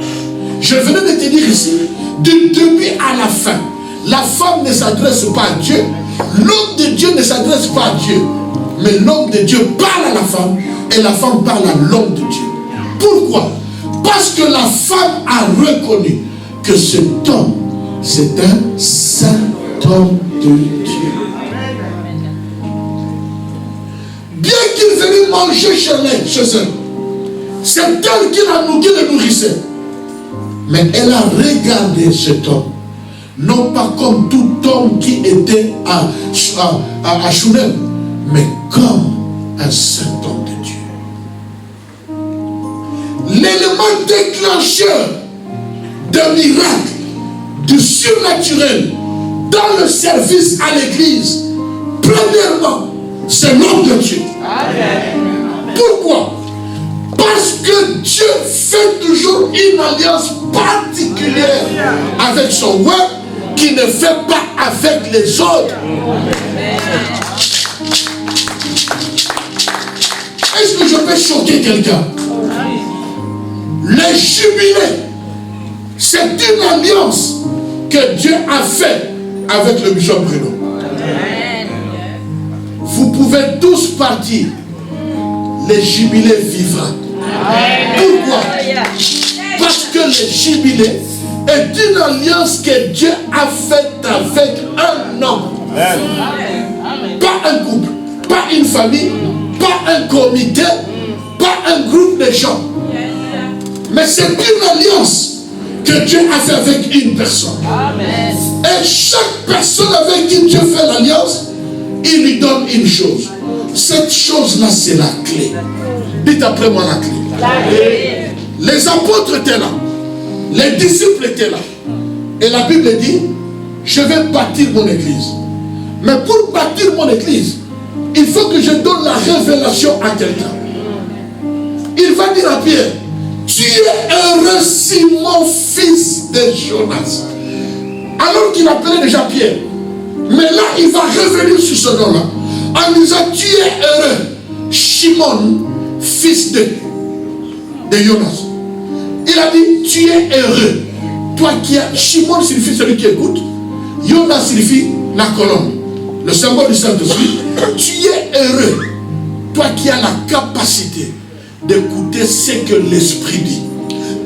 Je venais de te dire ici, du début à la fin, la femme ne s'adresse pas à Dieu, l'homme de Dieu ne s'adresse pas à Dieu, mais l'homme de Dieu parle à la femme et la femme parle à l'homme de Dieu. Pourquoi? Parce que la femme a reconnu que cet homme, c'est un saint homme de Dieu. Bien qu'il venait manger chez elle, c'est elle qui le nourrissait. Mais elle a regardé cet homme, non pas comme tout homme qui était à Shunem, mais comme un saint homme de Dieu. L'élément déclencheur d'un miracle, du surnaturel, dans le service à l'église, premièrement, c'est l'homme de Dieu. Amen. Pourquoi? Parce que Dieu fait toujours une alliance particulière avec son roi qui ne fait pas avec les autres. Est-ce que je peux choquer quelqu'un? Les jubilés, c'est une alliance que Dieu a faite avec le bishop Bruno. vous pouvez tous partir. Le jubilé vivra. Pourquoi? Parce que le jubilé est une alliance que Dieu a faite avec un homme. Pas un couple, pas une famille, pas un comité, pas un groupe de gens. Mais c'est une alliance que Dieu a fait avec une personne. Et chaque personne avec qui Dieu fait l'alliance, il lui donne une chose. Cette chose-là, c'est la clé. Dites après moi la clé. Les apôtres étaient là. Les disciples étaient là. Et la Bible dit, je vais bâtir mon église. Mais pour bâtir mon église, il faut que je donne la révélation à quelqu'un. Il va dire à Pierre, tu es heureux Simon, fils de Jonas. Alors qu'il appelait déjà Pierre. Mais là, il va revenir sur ce nom-là. En disant, tu es heureux Simon, fils de Jonas. Il a dit, tu es heureux. Toi qui as... Simon signifie celui qui écoute. Jonas signifie la colonne. Le symbole du Saint-Esprit. Tu es heureux. Toi qui as la capacité d'écouter ce que l'Esprit dit.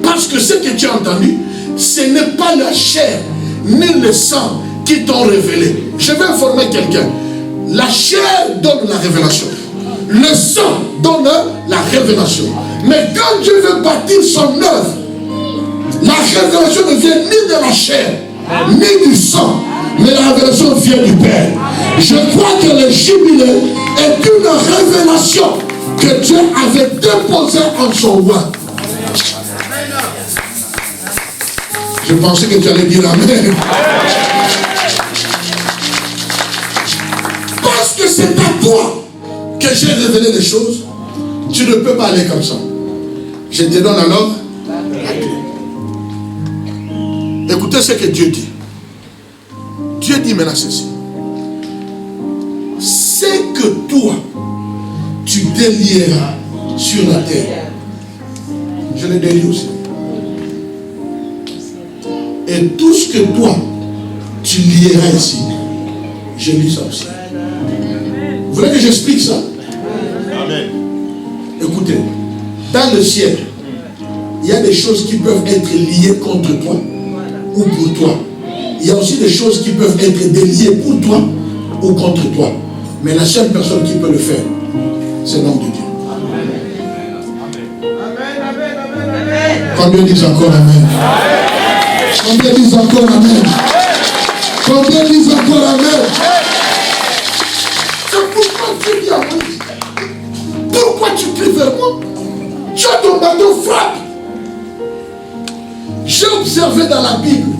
Parce que ce que tu as entendu, ce n'est pas la chair ni le sang qui t'ont révélé. Je vais informer quelqu'un. La chair donne la révélation. Le sang donne la révélation. Mais quand Dieu veut bâtir son œuvre, la révélation ne vient ni de la chair, ni du sang, mais la révélation vient du Père. Je crois que le jubilé est une révélation que Dieu avait déposée en son roi. Je pensais que tu allais dire Amen. Parce que c'est à toi que j'ai révélé les choses. Tu ne peux pas aller comme ça. Je te donne alors la clé. Écoutez ce que Dieu dit. Dieu dit maintenant ceci. C'est que toi, tu délieras sur la terre. Je le délie aussi. Et tout ce que toi, tu lieras ici, je lis ça aussi. Vous voulez que j'explique ça? Amen. Écoutez, dans le ciel, il y a des choses qui peuvent être liées contre toi ou pour toi. Il y a aussi des choses qui peuvent être déliées pour toi ou contre toi. Mais la seule personne qui peut le faire, c'est l'homme de Dieu. Combien disent encore Amen? Combien disent encore Amen? Combien disent encore Amen? C'est pourquoi tu dis à Moïse, pourquoi tu cries vers moi? Tu as ton bâton, frappe. J'ai observé dans la Bible,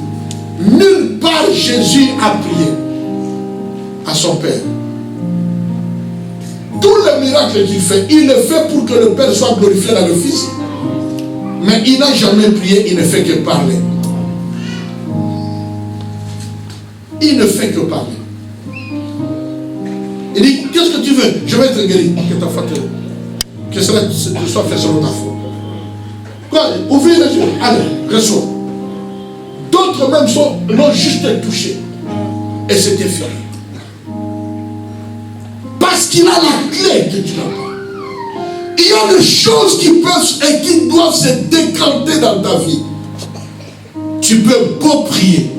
nulle part Jésus a prié à son Père. Tous les miracles qu'il fait, il le fait pour que le Père soit glorifié dans le Fils. Mais il n'a jamais prié, il ne fait que parler. Il ne fait que parler. Il dit, qu'est-ce que tu veux? Je vais te guérir. Que ta foi que cela te soit fait selon ta foi. Quoi? Ouvrez les yeux. Allez, reçois. D'autres même l'ont juste touché. Et c'était fini. Parce qu'il a la clé que tu n'as pas. Il y a des choses qui peuvent et qui doivent se décanter dans ta vie. Tu peux beau prier.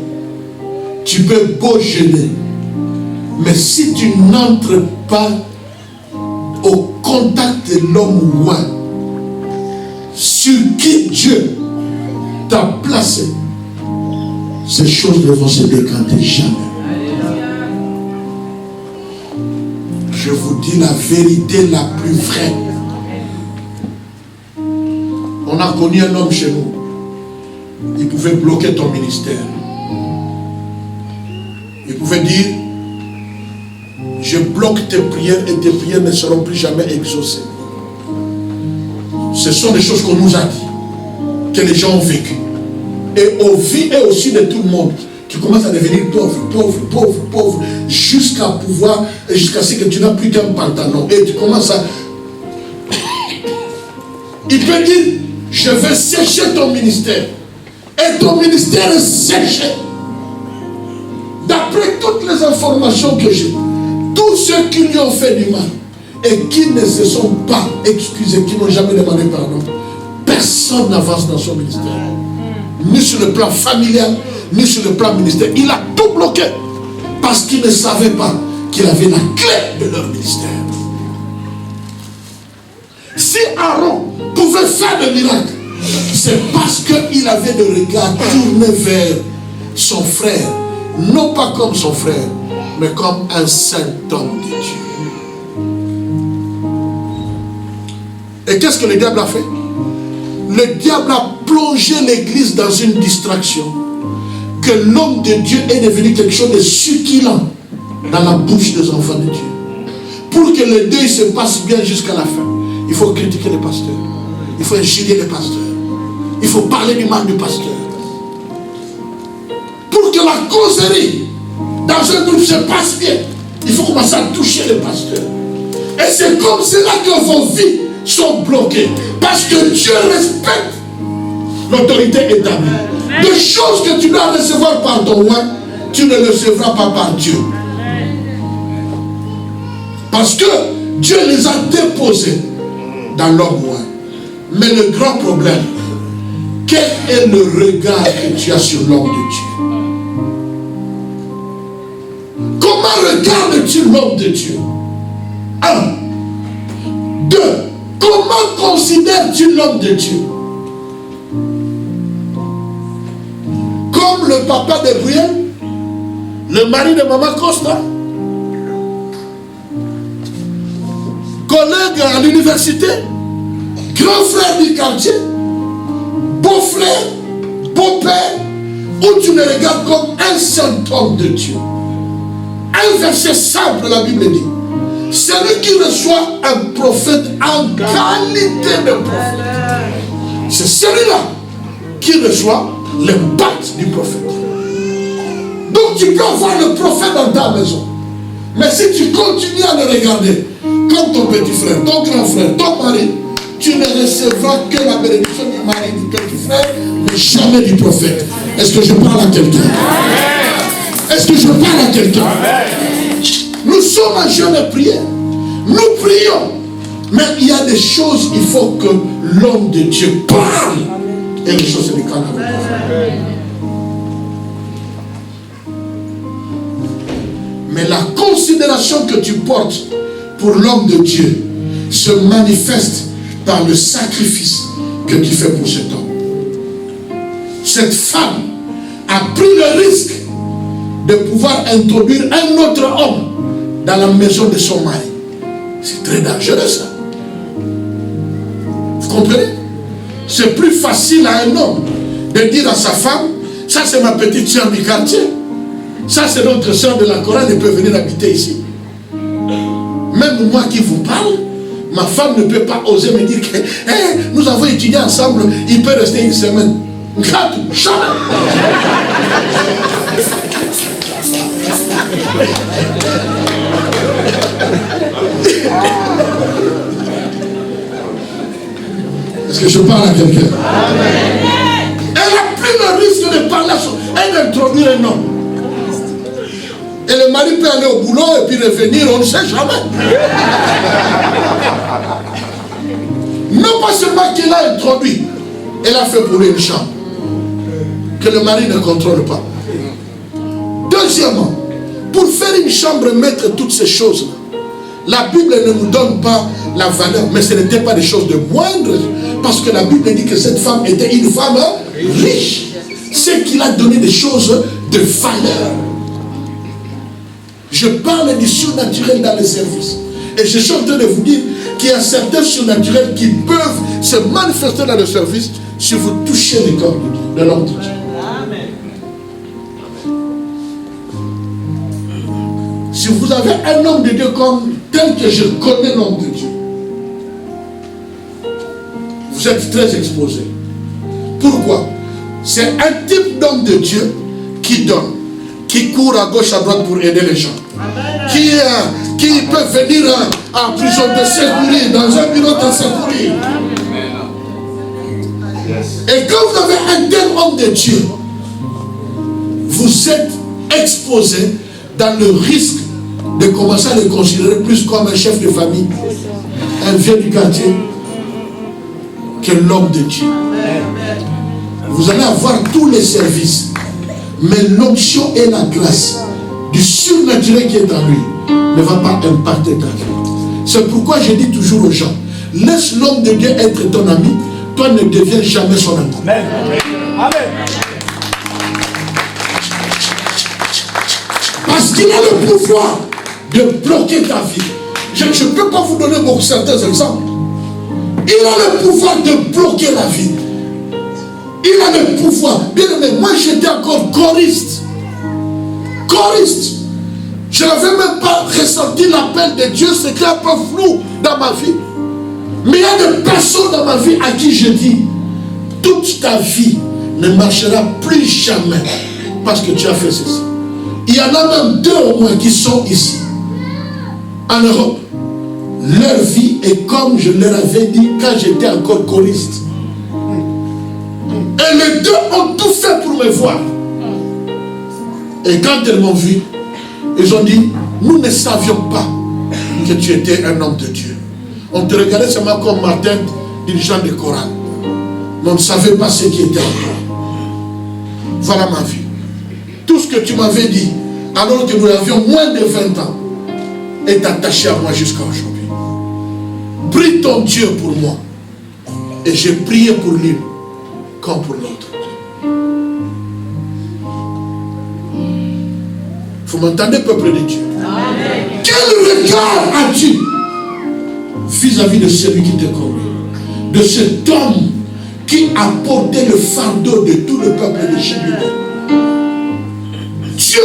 Tu peux beau jeûner. Mais si tu n'entres pas au contact de l'homme roi, sur qui Dieu t'a placé, ces choses ne vont se décanter jamais. Je vous dis la vérité la plus vraie. On a connu un homme chez nous. Il pouvait bloquer ton ministère. Il pouvait dire, je bloque tes prières et tes prières ne seront plus jamais exaucées. Ce sont des choses qu'on nous a dit, que les gens ont vécues. Et au vie et aussi de tout le monde, tu commences à devenir pauvre, jusqu'à pouvoir, jusqu'à ce que tu n'as plus qu'un pantalon. Et tu commences à... Il peut dire, je vais sécher ton ministère. Et ton ministère est séché. D'après toutes les informations que j'ai, tout tous ceux qui lui ont fait du mal et qui ne se sont pas excusés, qui n'ont jamais demandé pardon, personne n'avance dans son ministère. Ni sur le plan familial, ni sur le plan ministériel. Il a tout bloqué parce qu'il ne savait pas qu'il avait la clé de leur ministère. Si Aaron pouvait faire des miracles, c'est parce qu'il avait le regard tourné vers son frère, non pas comme son frère, mais comme un saint homme de Dieu. Et qu'est-ce que le diable a fait? Le diable a plongé l'église dans une distraction, que l'homme de Dieu est devenu quelque chose de succulent dans la bouche des enfants de Dieu. Pour que le deuil se passe bien jusqu'à la fin, il faut critiquer les pasteurs, il faut injurier les pasteurs, il faut parler du mal du pasteur. Pour que la causerie dans un groupe se passe bien, il faut commencer à toucher les pasteurs. Et c'est comme cela que vos vies sont bloquées. Parce que Dieu respecte l'autorité établie. Des choses que tu dois recevoir par ton roi, tu ne le recevras pas par Dieu. Parce que Dieu les a déposés dans l'homme roi. Mais le grand problème, quel est le regard que tu as sur l'homme de Dieu? Comment regardes-tu l'homme de Dieu? 1. 2. Comment considères-tu l'homme de Dieu? Comme le papa de Brienne, le mari de Maman Costa, collègue à l'université, grand frère du quartier, beau-frère, beau-père, où tu le regardes comme un saint homme de Dieu. Un verset simple de la Bible dit: celui qui reçoit un prophète en qualité de prophète, c'est celui-là qui reçoit l'impact du prophète. Donc tu peux avoir le prophète dans ta maison, mais si tu continues à le regarder comme ton petit frère, ton grand frère, ton mari, tu ne recevras que la bénédiction du mari, du petit frère, mais jamais du prophète. Est-ce que je parle à quelqu'un? Est-ce que je parle à quelqu'un? Nous sommes en jeûne de prière. Nous prions. Mais il y a des choses, il faut que l'homme de Dieu parle. Et les choses se déclarent avec nous. Mais la considération que tu portes pour l'homme de Dieu se manifeste par le sacrifice que tu fais pour cet homme. Cette femme a pris le risque de pouvoir introduire un autre homme dans la maison de son mari. C'est très dangereux ça. Vous comprenez? C'est plus facile à un homme de dire à sa femme: ça c'est ma petite soeur du quartier, ça c'est notre soeur de la chorale, elle peut venir habiter ici. Même moi qui vous parle, ma femme ne peut pas oser me dire que hey, nous avons étudié ensemble, il peut rester une semaine. Jamais. Est-ce que je parle à quelqu'un? Elle a pris le risque de parler à son... Elle d'introduire un homme. Et le mari peut aller au boulot et puis revenir, on ne sait jamais. Non pas seulement qu'elle a introduit, elle a fait pour une chambre que le mari ne contrôle pas. Deuxièmement, pour faire une chambre, mettre toutes ces choses-là, la Bible ne nous donne pas la valeur, mais ce n'était pas des choses de moindre, parce que la Bible dit que cette femme était une femme riche. C'est qu'il a donné des choses de valeur. Je parle du surnaturel dans les services. Et je suis en train de vous dire qu'il y a certains surnaturels qui peuvent se manifester dans le service si vous touchez le corps de l'homme de Dieu. Si vous avez un homme de Dieu comme tel que je connais l'homme de Dieu, vous êtes très exposé. Pourquoi? C'est un type d'homme de Dieu qui donne, qui court à gauche à droite pour aider les gens, qui peut venir en prison de secourir, dans un bureau de secourir. Et quand vous avez un tel homme de Dieu, vous êtes exposé dans le risque de commencer à le considérer plus comme un chef de famille, un vieux du quartier, que l'homme de Dieu. Vous allez avoir tous les services, mais l'onction et la grâce du surnaturel qui est en lui ne va pas impacter ta vie. C'est pourquoi je dis toujours aux gens, laisse l'homme de Dieu être ton ami, toi ne deviens jamais son ami. Amen. Amen. Parce qu'il a le pouvoir de bloquer ta vie. Je ne peux pas vous donner beaucoup certains exemples. Il a le pouvoir de bloquer la vie. Il a le pouvoir. Bien aimé, moi j'étais encore choriste. Choriste. Je n'avais même pas ressenti l'appel de Dieu. C'était un peu flou dans ma vie. Mais il y a des personnes dans ma vie à qui je dis, toute ta vie ne marchera plus jamais parce que tu as fait ceci. Il y en a même 2 au moins qui sont ici, en Europe. Leur vie est comme je leur avais dit quand j'étais encore choriste. Et les 2 ont tout fait pour me voir. Et quand elles m'ont vu, ils ont dit, nous ne savions pas que tu étais un homme de Dieu. On te regardait seulement comme Martin, dirigeant de chorale. Mais on ne savait pas ce qui était en toi. Voilà ma vie. Tout ce que tu m'avais dit, alors que nous avions moins de 20 ans, est attaché à moi jusqu'à aujourd'hui. Prie ton Dieu pour moi. Et j'ai prié pour l'une comme pour l'autre. Vous m'entendez, peuple de Dieu? Amen. Quel regard as-tu vis-à-vis de celui qui te conduit, de cet homme qui a porté le fardeau de tout le peuple de Jérusalem? Dieu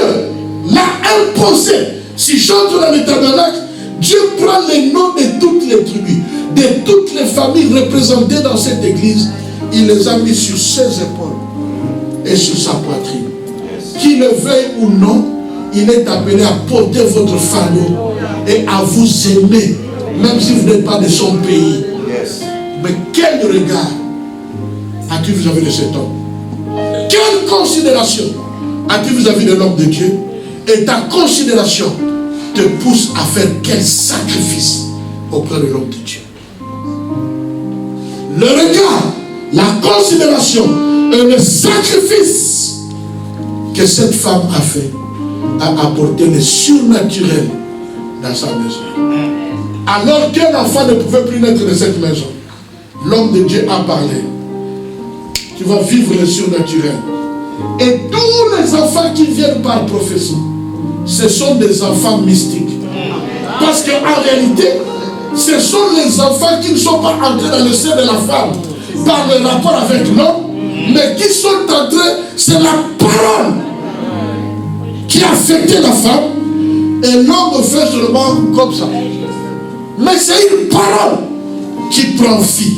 l'a imposé. Si j'entre dans le tabernacle, Dieu prend les noms de toutes les tribus, de toutes les familles représentées dans cette église. Il les a mis sur ses épaules et sur sa poitrine. Qu'il le veuille ou non, il est appelé à porter votre fardeau et à vous aimer, même si vous n'êtes pas de son pays. Mais quel regard as-tu vis-à-vis de cet homme? Quelle considération as-tu vis-à-vis de l'homme de Dieu? Et ta considération te pousse à faire quel sacrifice auprès de l'homme de Dieu? Le regard, la considération et le sacrifice que cette femme a fait a apporté le surnaturel dans sa maison. Alors qu'un enfant ne pouvait plus naître de cette maison, l'homme de Dieu a parlé. Tu vas vivre le surnaturel. Et tous les enfants qui viennent par prophétie, ce sont des enfants mystiques. Parce qu'en réalité, ce sont les enfants qui ne sont pas entrés dans le sein de la femme par le rapport avec l'homme, mais qui sont entrés, c'est la parole qui a affecté la femme, et l'homme fait seulement comme ça. Mais c'est une parole qui prend vie.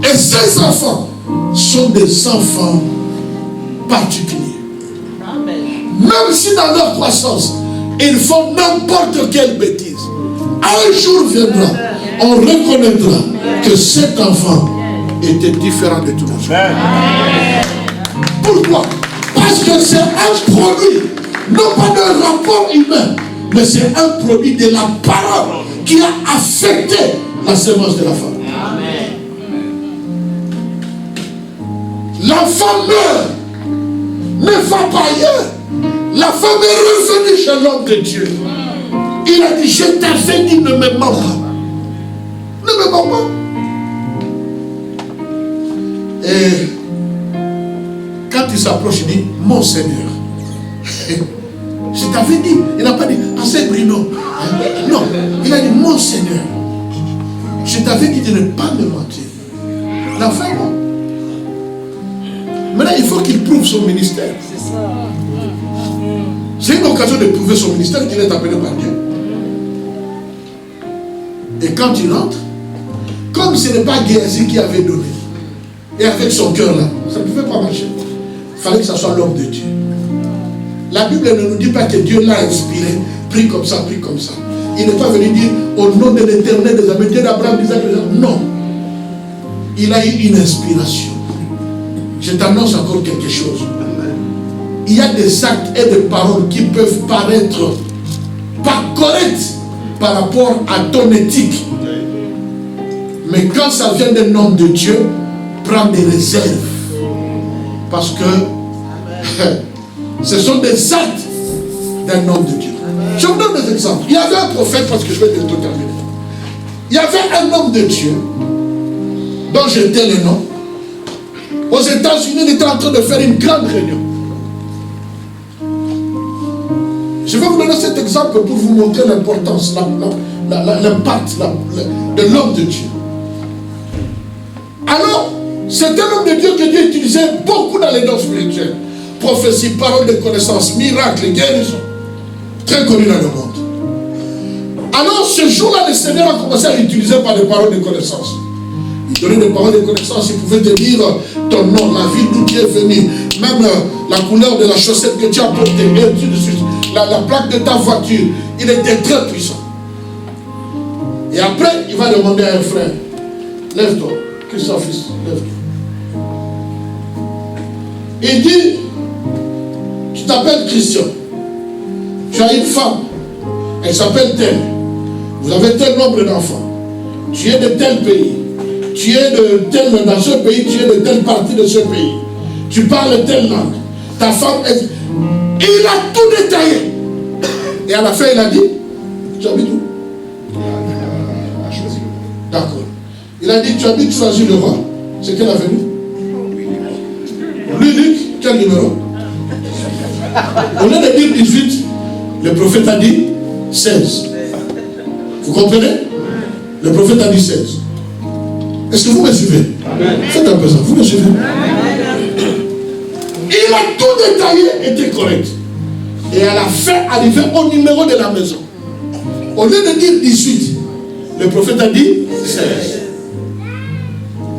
Et ces enfants sont des enfants particuliers. Même si dans leur croissance, ils font n'importe quelle bêtise, un jour viendra, on reconnaîtra que cet enfant était différent de tous les autres. Pourquoi? Parce que c'est un produit, non pas d'un rapport humain, mais c'est un produit de la parole qui a affecté la sémence de la femme. L'enfant meurt, ne va pas ailleurs. La femme est revenue chez l'homme de Dieu. Il a dit, je t'avais dit, ne me mens pas. Ne me mens pas. Et quand il s'approche, il dit, mon Seigneur. Je t'avais dit, il n'a pas dit, c'est Bruno. Non, il a dit, mon Seigneur. Je t'avais dit de ne pas me mentir. L'enfant est mort. Maintenant, il faut qu'il prouve son ministère. C'est une occasion de prouver son ministère qu'il est appelé par Dieu. Et quand il entre, comme ce n'est pas Géasi qui avait donné, et avec son cœur là, ça ne pouvait pas marcher. Il fallait que ce soit l'homme de Dieu. La Bible ne nous dit pas que Dieu l'a inspiré, pris comme ça, pris comme ça. Il n'est pas venu dire au nom de l'Éternel des amis, Dieu d'Abraham, d'Isaac, non. Il a eu une inspiration. Je t'annonce encore quelque chose. Il y a des actes et des paroles qui peuvent paraître pas correct par rapport à ton éthique. Mais quand ça vient d'un homme de Dieu, prends des réserves. Parce que ce sont des actes d'un homme de Dieu. Je vous donne des exemples. Il y avait un prophète, parce que je vais bientôt terminer. Il y avait un homme de Dieu, dont j'ai dit le nom. Aux États-Unis, il était en train de faire une grande réunion. Je vais vous donner cet exemple pour vous montrer l'importance, l'impact de l'homme de Dieu. Alors, c'est un homme de Dieu que Dieu utilisait beaucoup dans les dons spirituels. Prophétie, parole de connaissance, miracles, guérison. Très connu dans le monde. Alors, ce jour-là, le Seigneur a commencé à l'utiliser par des paroles de connaissance. Il donnait des paroles de connaissance, il pouvait te dire ton nom, la ville d'où tu es venu, même la couleur de la chaussette que tu as portée, et ainsi de suite. La plaque de ta voiture. Il était très puissant. Et après, il va demander à un frère, lève-toi, Christophe, fils, lève-toi. Il dit, tu t'appelles Christian, tu as une femme, elle s'appelle telle, vous avez tel nombre d'enfants, tu es de tel pays, tu es de tel, dans ce pays, tu es de telle partie de ce pays, tu parles telle langue, ta femme est... Il a tout détaillé. Et à la fin, il a dit, tu habites où? D'accord. Il a dit, tu habites Choisy-le-Roi. C'est quelle avenue? Luc, quel numéro? Au lieu de dire 18, le prophète a dit 16. Vous comprenez? Le prophète a dit 16. Est-ce que vous me suivez? Faites un peu ça, vous me suivez? Il a tout détaillé, était correct. Et à la fin, arrivé au numéro de la maison. Au lieu de dire 18, le prophète a dit 16.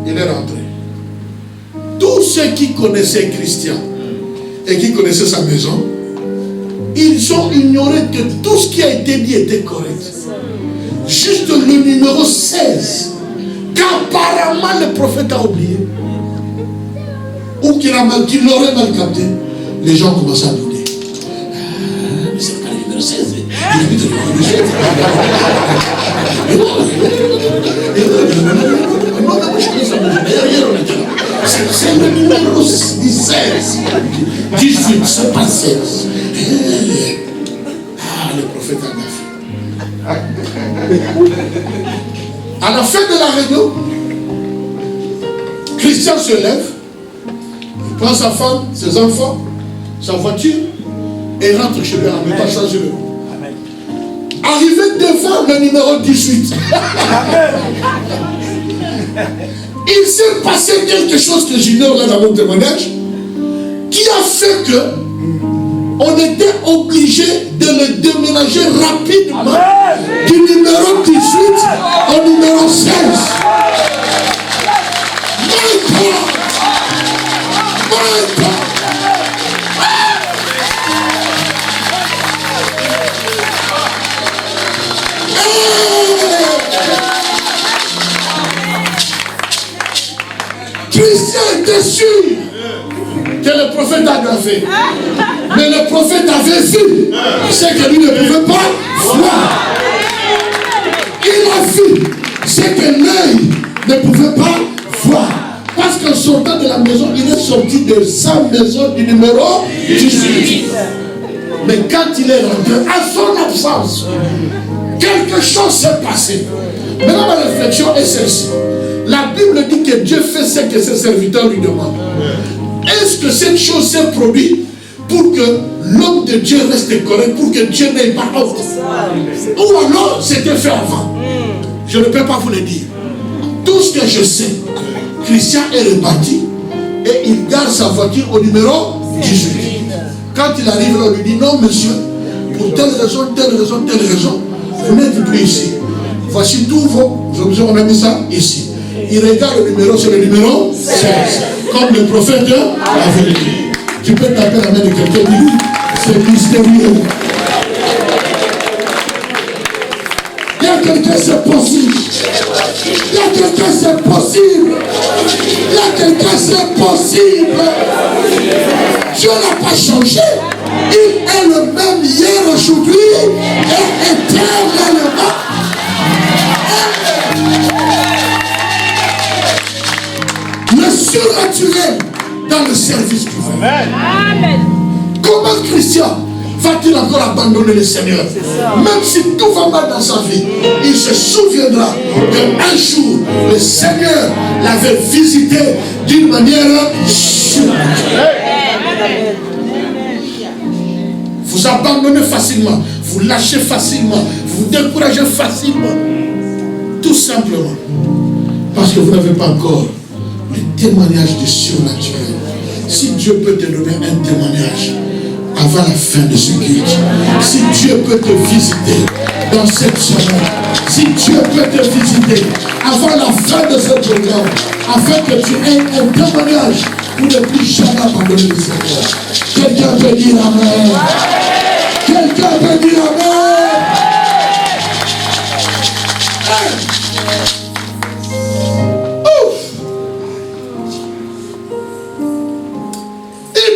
Il est rentré. Tous ceux qui connaissaient Christian et qui connaissaient sa maison, ils ont ignoré que tout ce qui a été dit était correct. Juste le numéro 16, qu'apparemment le prophète a oublié, ou qu'il l'aurait mal capté, les gens commencent à douter. Mais c'est pas le numéro 16. C'est le numéro 16. 18, c'est pas 16. Le prophète a fait. À la fin de la réunion, Christian se lève, il prend sa femme, ses enfants, sa voiture, et rentre chez lui en mettant changer le nom. Arrivé devant le numéro 18, il s'est passé quelque chose que j'ignore là dans mon témoignage, qui a fait que on était obligé de le déménager rapidement du numéro 18 au numéro 16. My God! My God! Christian était sûr que le prophète a fait. Mais le prophète avait vu ce que lui ne pouvait pas voir. Il a vu ce que l'œil ne pouvait pas voir. Parce qu'en sortant de la maison, il est sorti de sa maison du numéro 18. Mais quand il est rentré, à son absence, quelque chose s'est passé. Maintenant, ma réflexion est celle-ci. La Bible dit que Dieu fait ce que ses serviteurs lui demandent. Est-ce que cette chose s'est produite pour que l'homme de Dieu reste correct, pour que Dieu n'ait pas honte? Ou alors c'était fait avant? Je ne peux pas vous le dire. Tout ce que je sais, Christian est reparti et il garde sa voiture au numéro 18. Quand il arrive là, on lui dit non monsieur, pour telle raison, vous n'êtes plus ici. Voici tous vos objets, on a mis ça ici. Il regarde le numéro, c'est le numéro 16. Comme le prophète avait dit. Tu peux taper la main de quelqu'un et dire, c'est mystérieux. Il y a quelqu'un, c'est possible. Il y a quelqu'un, c'est possible. Il y a quelqu'un, c'est possible. Dieu n'a pas changé. Il est le même hier, aujourd'hui et éternellement. Le surnaturel dans le service du Dieu. Amen. Comment Christian va-t-il encore abandonner le Seigneur? Même si tout va mal dans sa vie, il se souviendra qu'un jour, le Seigneur l'avait visité d'une manière surnaturelle. Vous abandonnez facilement, vous lâchez facilement, vous découragez facilement. Tout simplement parce que vous n'avez pas encore le témoignage du surnaturel. Si Dieu peut te donner un témoignage avant la fin de ce culte, si Dieu peut te visiter dans cette semaine, si Dieu peut te visiter avant la fin de ce programme, afin que tu aies un témoignage pour ne plus jamais abandonner le Seigneur. Quelqu'un peut dire Amen. Quelqu'un peut dire Amen.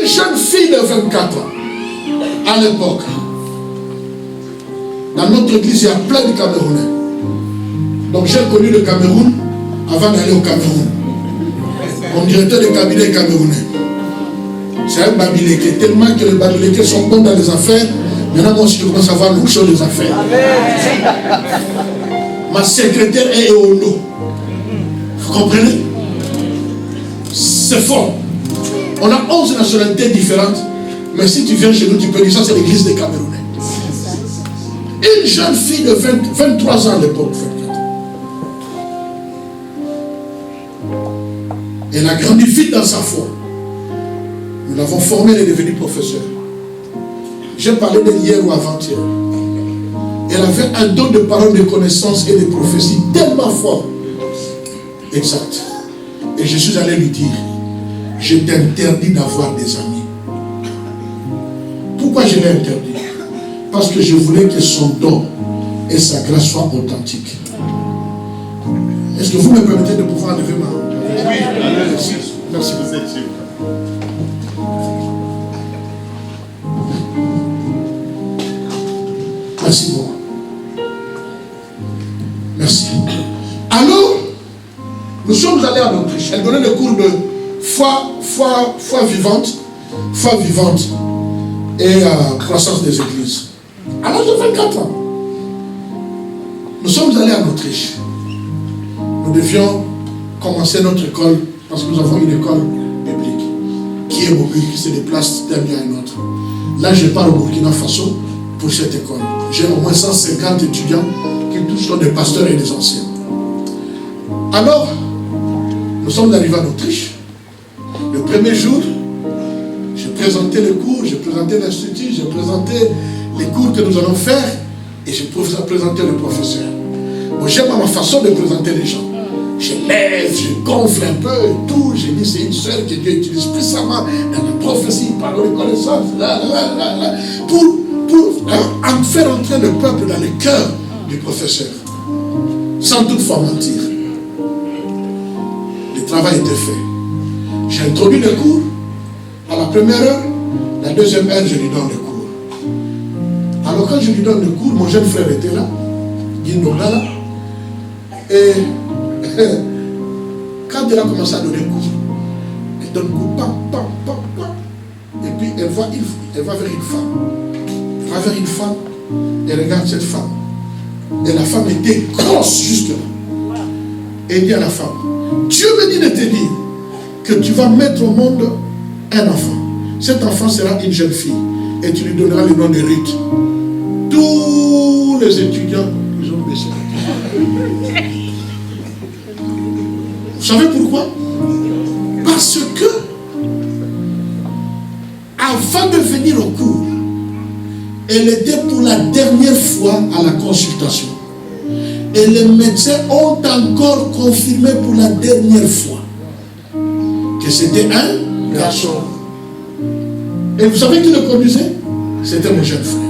Une jeune fille de 24 ans, à l'époque, dans notre église, il y a plein de Camerounais. Donc j'ai connu le Cameroun avant d'aller au Cameroun. Mon directeur de cabinet est camerounais. C'est un Babiléké. Tellement que les Babilékés sont bons dans les affaires, maintenant moi aussi je commence à voir l'ouche sur les affaires. Ma secrétaire est Eolo. Vous comprenez? C'est fort. On a 11 nationalités différentes. Mais si tu viens chez nous, tu peux dire ça, c'est l'église des Camerounais. Une jeune fille de 23 ans à l'époque, 24. Elle a grandi vite dans sa foi. Nous l'avons formée, elle est devenue professeure. J'ai parlé d'elle hier ou avant-hier. Elle avait un don de parole, de connaissance et de prophétie tellement fort. Exact. Et je suis allé lui dire, je t'interdis d'avoir des amis. Pourquoi je l'ai interdit? Parce que je voulais que son don et sa grâce soient authentiques. Est-ce que vous me permettez de pouvoir lever ma main? Oui, merci. Merci beaucoup. Merci beaucoup. Merci. Alors, nous sommes allés en Autriche. Elle donnait le cours de foi vivante et croissance des églises. À l'âge de 24 ans, nous sommes allés en Autriche. Nous devions commencer notre école parce que nous avons une école biblique qui est mobile, qui se déplace d'un lieu à un autre. Là, je pars au Burkina Faso pour cette école. J'ai au moins 150 étudiants qui tous sont des pasteurs et des anciens. Alors, nous sommes arrivés en Autriche. Le premier jour, j'ai présenté le cours, j'ai présenté l'institut, j'ai présenté les cours que nous allons faire et j'ai présenté le professeur. Bon, j'aime ma façon de présenter les gens. Je lève, je gonfle un peu et tout. J'ai dit c'est une sœur que Dieu utilise puissamment dans la prophétie, par la connaissance, pour en faire entrer le peuple dans le cœur du professeur. Sans toutefois mentir. Le travail était fait. J'ai introduit le cours. À la première heure, la deuxième heure, je lui donne le cours. Alors quand je lui donne le cours, mon jeune frère était là, Guy Nogala, et quand elle a commencé à donner le cours, elle donne le cours, pam, pam, pam, pam, et puis elle va vers une femme. Elle va vers une femme, et regarde cette femme. Et la femme était grosse justement. Et il dit à la femme, Dieu me dit de te dire que tu vas mettre au monde un enfant. Cet enfant sera une jeune fille. Et tu lui donneras le nom de Ruth. Tous les étudiants, ils ont baissé la tête. Vous savez pourquoi? Parce que avant de venir au cours, elle était pour la dernière fois à la consultation. Et les médecins ont encore confirmé pour la dernière fois que c'était un garçon. Et vous savez qui le conduisait? C'était mon jeune frère.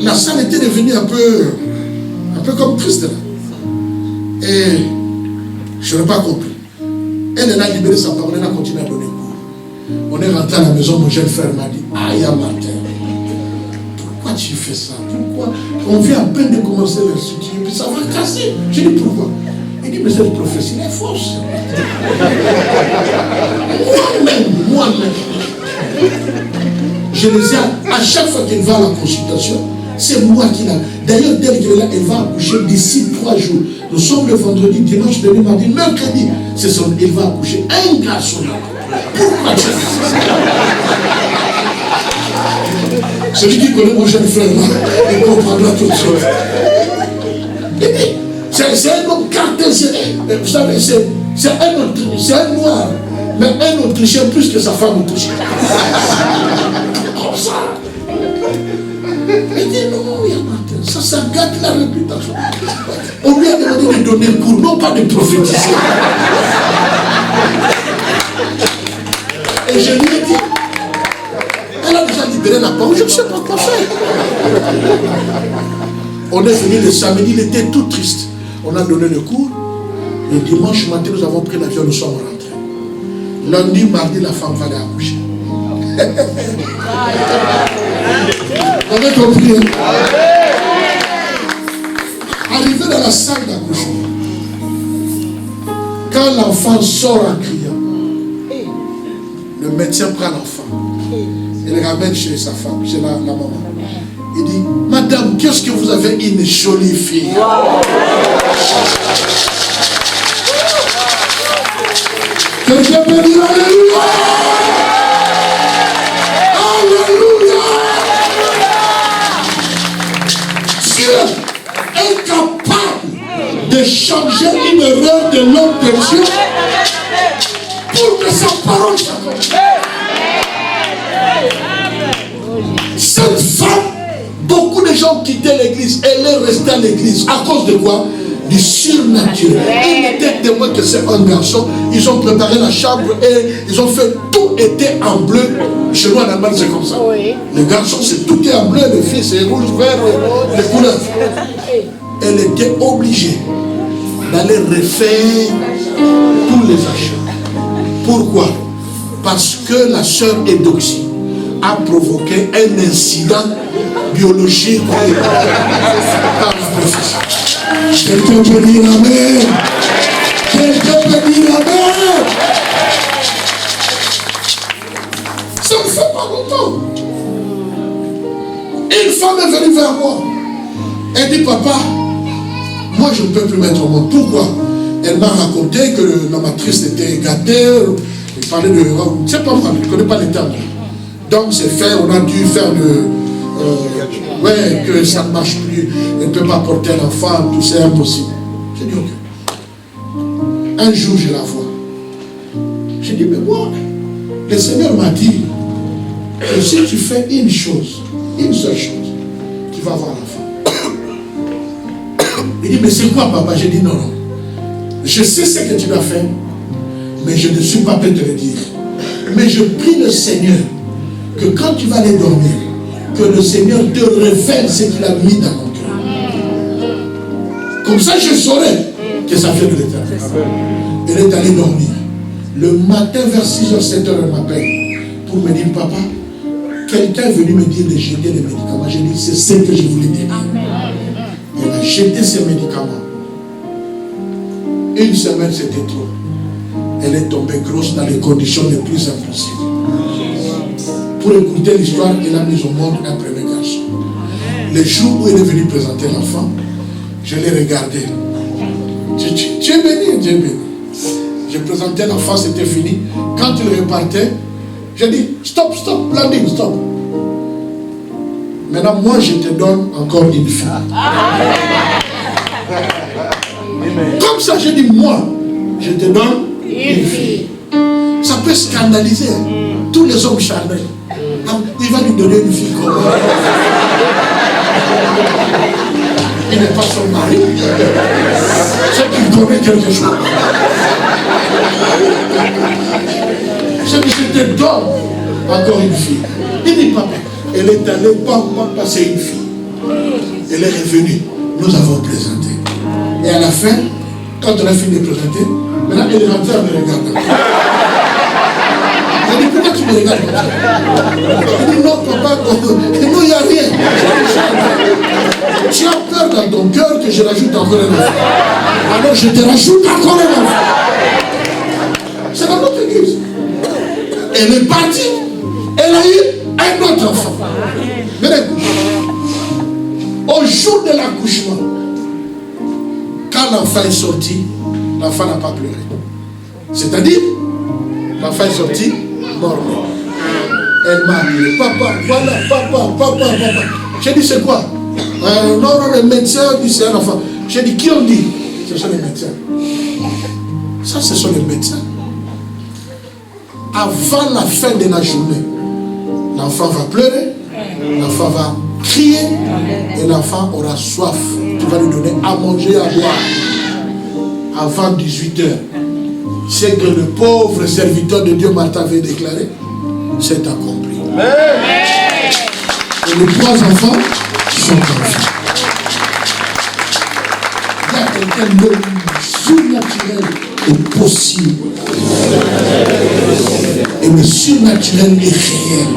La salle était devenue un peu comme triste là. Et je n'ai pas compris. Elle a libéré sa parole, elle a continué à donner cours. On est rentré à la maison, mon jeune frère m'a dit, aïe Martin, pourquoi tu fais ça? Pourquoi? On vient à peine de commencer l'institut, et puis ça va casser. J'ai dit pourquoi? Il dit, mais cette prophétie est fausse. Moi-même. Je les ai, à chaque fois qu'elle va à la consultation, c'est moi qui l'a. D'ailleurs, dès qu'elle est là, elle va accoucher d'ici 3 jours. Nous sommes le vendredi, dimanche, lundi, mardi, mercredi. Elle va accoucher un garçon là. Pourquoi tu fais ça? Celui qui connaît mon jeune frère là, il comprendra tout de suite. C'est un homme cartésien. Vous savez, c'est un noir, mais un Autrichien plus que sa femme autrichienne. Comme ça. Il dit non, ça gâte la réputation. On lui a demandé de donner cours, non pas de prophétiser. Et je lui ai dit, elle a déjà libéré la parole, je ne sais pas quoi faire. On est venu le samedi, il était tout triste. On a donné le cours. Le dimanche matin, nous avons pris l'avion, nous sommes rentrés. Lundi, mardi, la femme va aller accoucher. On a compris. Hein? Arrivé dans la salle d'accouchement, quand l'enfant sort en criant, le médecin prend l'enfant et le ramène chez sa femme, chez la maman. Il dit, madame, qu'est-ce que vous avez une jolie fille? Quelqu'un peut dire alléluia! Alléluia! Dieu est capable de changer une erreur de l'homme de Dieu pour que sa parole s'accomplisse. Cette femme, beaucoup de gens quittaient l'église, elle est restée à l'église. À cause de quoi? Du surnaturel. Il était témoin que c'est un garçon. Ils ont préparé la chambre et ils ont fait tout était en bleu. Chez nous en Allemagne, c'est comme ça. Oui. Le garçon, c'est tout est en bleu, le fils, c'est rouge, vert, les couleurs. Elle était obligée d'aller refaire tous les achats. Pourquoi? Parce que la sœur Eudoxie a provoqué un incident biologique par la prophétie. Quelqu'un peut dire amen. Quelqu'un peut dire amen. Ça ne fait pas longtemps. Une femme est venue vers moi. Elle dit, papa, moi je ne peux plus mettre au monde. Pourquoi? Elle m'a raconté que la matrice était gâtée. Il parlait de... Je ne sais pas moi, je ne connais pas les termes. Donc c'est fait, on a dû faire ouais, que ça ne marche plus, elle ne peut pas porter l'enfant, tout c'est impossible. J'ai dit ok. Un jour je la vois. J'ai dit mais moi, le Seigneur m'a dit que si tu fais une chose, une seule chose, tu vas avoir l'enfant. Il dit mais c'est quoi papa? J'ai dit non, non. Je sais ce que tu dois faire, mais je ne suis pas prêt de te le dire. Mais je prie le Seigneur que quand tu vas aller dormir, que le Seigneur te révèle ce qu'il a mis dans mon cœur. Comme ça, je saurai que ça vient de l'Éternel. Elle est allée dormir. Le matin, vers 6h, 7h, elle m'appelle pour me dire, papa, quelqu'un est venu me dire de jeter les médicaments. J'ai dit, c'est ce que je voulais dire. Elle a jeté ses médicaments. Une semaine, c'était trop. Elle est tombée grosse dans les conditions les plus impossibles. Pour écouter l'histoire, elle a mis au monde un premier garçon. Le jour où elle est venue présenter l'enfant, je l'ai regardé. Tu es béni, Dieu est béni. J'ai présenté l'enfant, c'était fini. Quand il repartait, j'ai dit, stop, landing, stop. Maintenant, moi, je te donne encore une fille. Comme ça, j'ai dit, moi, je te donne une fille. Ça peut scandaliser tous les hommes charnels. Il va lui donner une fille comme elle. Il n'est pas son mari. C'est qu'il connaît quelque chose. C'est que je te donne encore une fille. Il dit papa, elle est allée pas passer une fille. Elle est revenue. Nous avons présenté. Et à la fin, Quand on a fini de présenter, maintenant elle est rentrée à me regarder. Je dis, pourquoi tu me regardes comme ça? Il dit, non, papa, non, il n'y a rien. Tu as peur dans ton cœur que je rajoute encore un enfant. Alors je te rajoute encore un enfant. C'est dans notre église. Elle est partie. Elle a eu un autre enfant. Venez. Au jour de l'accouchement, quand l'enfant est sorti, l'enfant n'a pas pleuré. C'est-à-dire, l'enfant est sorti, mort. Elle m'a appelé, papa, voilà, papa. J'ai dit, c'est quoi? Non, le médecin dit, c'est un enfant. J'ai dit, qui ont dit? Ce sont les médecins. Ça, ce sont les médecins. Avant la fin de la journée, l'enfant va pleurer, l'enfant va crier, et l'enfant aura soif. Tu vas lui donner à manger, à boire. Avant 18h. C'est que le pauvre serviteur de Dieu Martha avait déclaré, c'est accompli. Et les 3 enfants sont enfants. Il y a quelqu'un de surnaturel est possible. Et le surnaturel est réel.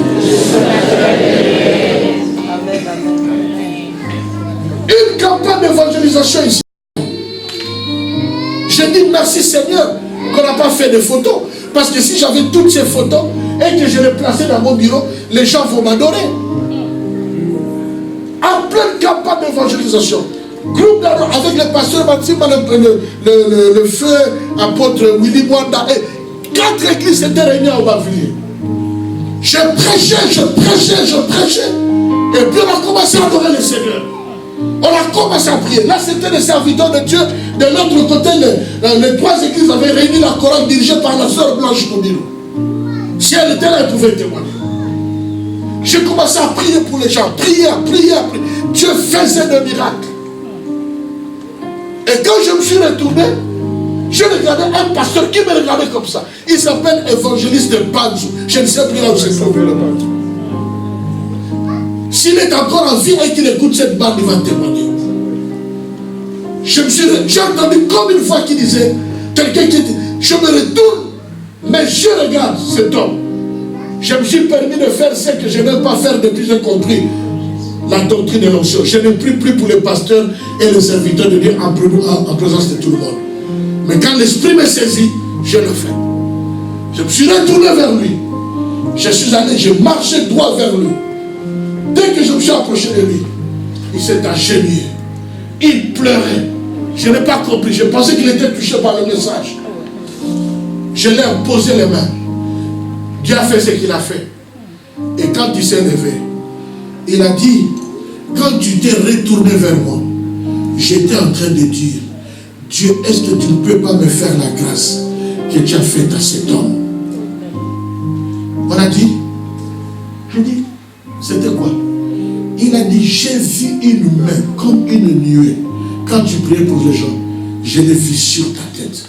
Une campagne d'évangélisation ici. Je dis merci Seigneur qu'on n'a pas fait de photos. Parce que si j'avais toutes ces photos et que je les plaçais dans mon bureau, les gens vont m'adorer. En pleine campagne d'évangélisation. Groupe d'adore avec le pasteur Matsima, le feu apôtre Willy Mwanda. Et 4 églises étaient réunies à Obavili. Je prêchais. Et puis on a commencé à adorer le Seigneur. On a commencé à prier. Là, c'était les serviteurs de Dieu. De l'autre côté, les 3 églises avaient réuni la chorale dirigée par la sœur Blanche Mobilo. Si elle était là, elle pouvait témoigner. J'ai commencé à prier pour les gens. Prier. Dieu faisait des miracles. Et quand je me suis retourné, je regardais un pasteur qui me regardait comme ça. Il s'appelle évangéliste de Banzou. Je ne sais plus là où c'est trouvé le Banzou. S'il est encore en vie et qu'il écoute cette bande, il va témoigner. J'ai entendu comme une fois qu'il disait, quelqu'un qui dit, je me retourne, mais je regarde cet homme. Je me suis permis de faire ce que je n'aime pas faire depuis que j'ai compris la doctrine de l'onction. Je ne prie plus pour les pasteurs et les serviteurs de Dieu en présence de tout le monde. Mais quand l'esprit me saisit, je le fais. Je me suis retourné vers lui. Je suis allé, je marchais droit vers lui. Dès que je me suis approché de lui, il s'est agenouillé. Il pleurait. Je n'ai pas compris. Je pensais qu'il était touché par le message. Je lui ai posé les mains. Dieu a fait ce qu'il a fait. Et quand il s'est levé, il a dit, quand tu t'es retourné vers moi, j'étais en train de dire, Dieu, est-ce que tu ne peux pas me faire la grâce que tu as faite à cet homme? On a dit, je dis, c'était quoi? Il a dit, j'ai vu une main comme une nuée. Quand tu priais pour les gens, je l'ai vu sur ta tête.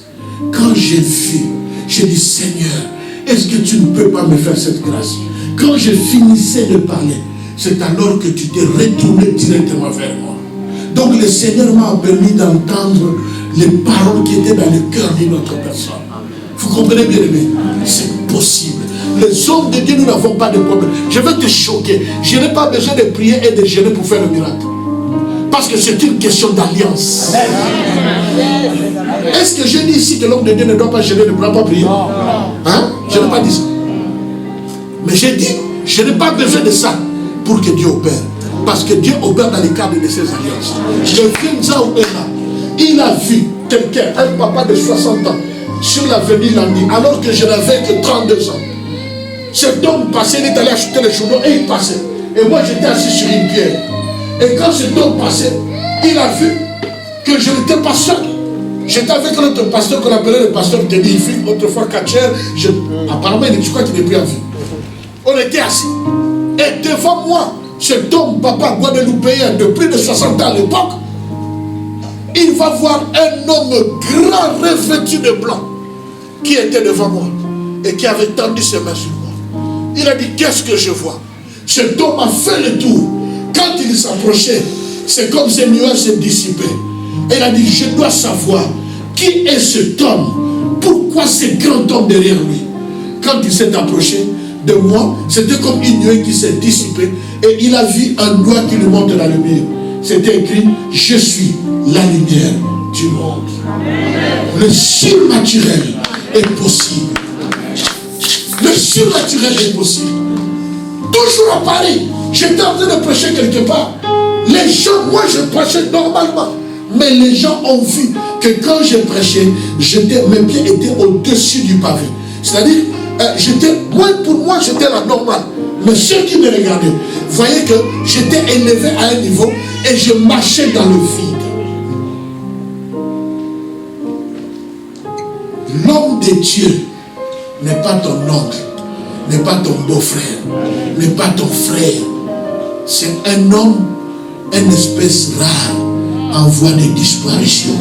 Quand j'ai vu, j'ai dit, Seigneur, est-ce que tu ne peux pas me faire cette grâce? Quand je finissais de parler, c'est alors que tu t'es retourné directement vers moi. Donc le Seigneur m'a permis d'entendre les paroles qui étaient dans le cœur d'une autre personne. Vous comprenez bien, aimé? C'est possible. Les hommes de Dieu, nous n'avons pas de problème. Je vais te choquer. Je n'ai pas besoin de prier et de jeûner pour faire le miracle. Parce que c'est une question d'alliance. Est-ce que je dis ici que l'homme de Dieu ne doit pas jeûner, ne doit pas prier? Hein? Je n'ai pas dit ça. Mais j'ai dit, je n'ai pas besoin de ça pour que Dieu opère. Parce que Dieu opère dans le cadre de ses alliances. Le vieux Nzao est là. Il a vu quelqu'un, un papa de 60 ans, sur l'avenue Landi, alors que je n'avais que 32 ans. Cet homme passait, il est allé acheter les journaux et il passait. Et moi j'étais assis sur une pierre. Et quand cet homme passait, il a vu que je n'étais pas seul. J'étais avec notre pasteur qu'on appelait le pasteur Denis, autrefois Katcher. Apparemment, je crois qu'il n'est plus en vie. On était assis. Et devant moi, cet homme, papa guadeloupéen de plus de 60 ans à l'époque, il va voir un homme grand revêtu de blanc qui était devant moi et qui avait tendu ses mains sur moi. Il a dit, qu'est-ce que je vois? Cet homme a fait le tour. Quand il s'approchait, c'est comme ces nuages se dissipaient. Et il a dit, je dois savoir qui qui est cet homme? Pourquoi ce grand homme derrière lui? Quand il s'est approché de moi, c'était comme une nuée qui s'est dissipée et il a vu un doigt qui lui monte dans le mur. C'était écrit, je suis la lumière du monde. Le surnaturel est possible. Le surnaturel est possible. Toujours à Paris, j'étais en train de prêcher quelque part. Les gens, moi je prêchais normalement. Mais les gens ont vu que quand je prêchais, mes pieds étaient au-dessus du pavé. C'est-à-dire, pour moi, j'étais la normale. Mais ceux qui me regardaient voyaient que j'étais élevé à un niveau et je marchais dans le vide. L'homme de Dieu n'est pas ton oncle, n'est pas ton beau-frère, n'est pas ton frère. C'est un homme, une espèce rare, en voie de disparition.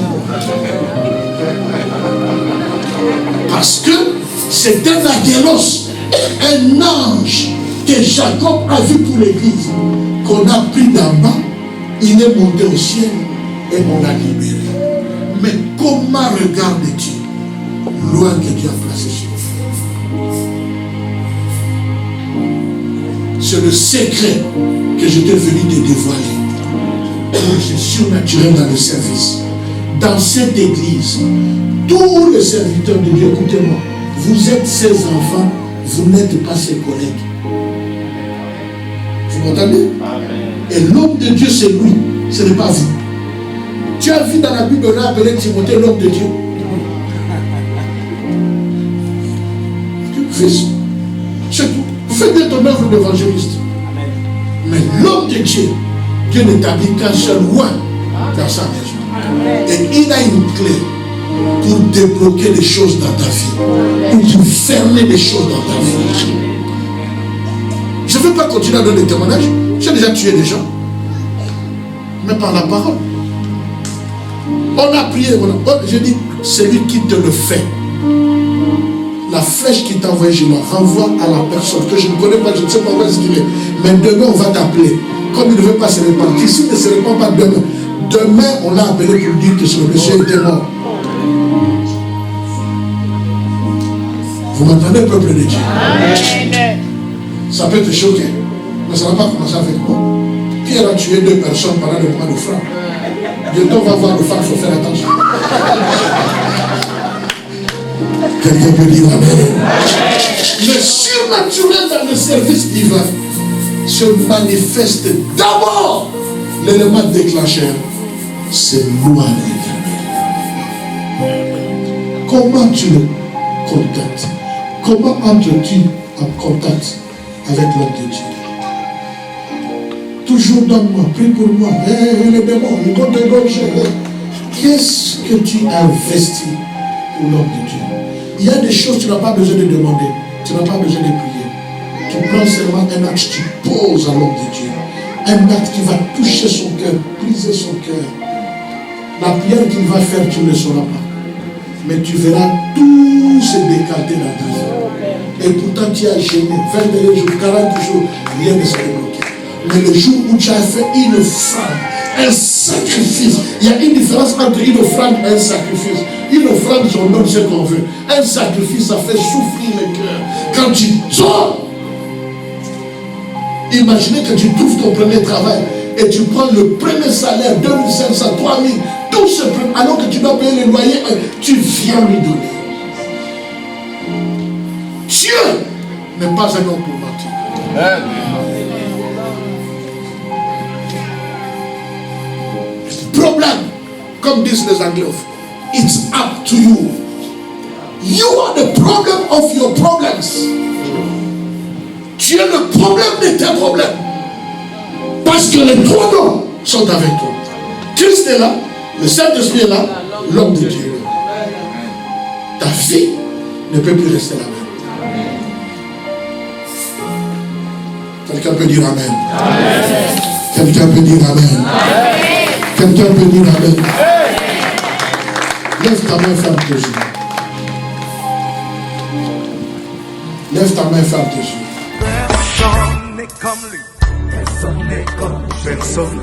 Parce que c'est un agélos, un ange que Jacob a vu pour l'église, qu'on a pris d'en bas, il est monté au ciel et on l'a libéré. Mais comment regardes-tu loin que Dieu a placé chez toi? C'est le secret que j'étais venu te dévoiler. Je suis surnaturel dans le service. Dans cette église, tous les serviteurs de Dieu, écoutez-moi, vous êtes ses enfants, vous n'êtes pas ses collègues. Vous m'entendez? Et l'homme de Dieu, c'est lui, ce n'est pas vous. Tu as vu dans la Bible, on a appelé Timothée l'homme de Dieu. C'est tout. Fais bien ton œuvre d'évangéliste. Mais l'homme de Dieu, Dieu n'établit qu'un seul roi dans sa maison. Et il a une clé pour débloquer les choses dans ta vie, pour fermer les choses dans ta vie. Je ne veux pas continuer à donner des témoignages. J'ai déjà tué des gens. Mais par la parole. On a prié. J'ai dit, celui qui te le fait, la flèche qui t'a envoyé, je la renvoie à la personne que je ne connais pas, je ne sais pas où est-ce qu'il est. Mais demain, on va t'appeler. Comme il ne veut pas se répandre. S'il ne se répand pas demain, demain, on l'a appelé pour dire que ce monsieur était mort. Vous m'entendez, peuple de Dieu? Amen. Ça peut te choquer, mais ça ne va pas commencer avec moi. Pierre a tué 2 personnes pendant le mois de frappe. Bientôt, on va voir le phare, il faut faire attention. Quelqu'un peut dire Amen. Le surnaturel dans le service divin se manifeste d'abord. L'élément déclencheur, c'est loi de l'Éternel. Comment tu le contactes? Comment entres-tu en contact avec l'homme de Dieu? Toujours donne-moi, prie pour moi. Les démons, ils vont te goncher. Qu'est-ce que tu investis pour l'homme de Dieu? Il y a des choses que tu n'as pas besoin de demander. Tu n'as pas besoin de prier. Tu prends seulement un acte, tu poses à l'homme de Dieu. Un acte qui va toucher son cœur, briser son cœur. La prière qu'il va faire, tu ne le sauras pas. Mais tu verras tout se décanter dans ta vie. Et pourtant, tu as gêné. 21 jours, 40 jours, rien ne s'est débloqué. Mais le jour où tu as fait une offrande, un sacrifice, il y a une différence entre une offrande et un sacrifice. Une offrande, on donne ce qu'on veut. Un sacrifice, ça fait souffrir le cœur. Quand tu dors, imaginez que tu trouves ton premier travail et tu prends le premier salaire, 2500, 3000, tout ce premier, alors que tu dois payer le loyer, tu viens lui donner. Dieu n'est pas un homme pour mentir. Problème, comme disent les anglophones, it's up to you. You are the problem of your problems. Tu es le problème de tes problèmes. Parce que les 3 noms sont avec toi. Christ est là, le Saint-Esprit est là, l'homme de Dieu est là. Ta vie ne peut plus rester la même. Quelqu'un peut dire Amen. Amen. Quelqu'un peut dire Amen. Amen. Quelqu'un peut dire Amen. Lève ta main, ferme tes yeux. Lève ta main, ferme tes yeux. Personne n'est comme lui. Personne n'est comme lui. Personne.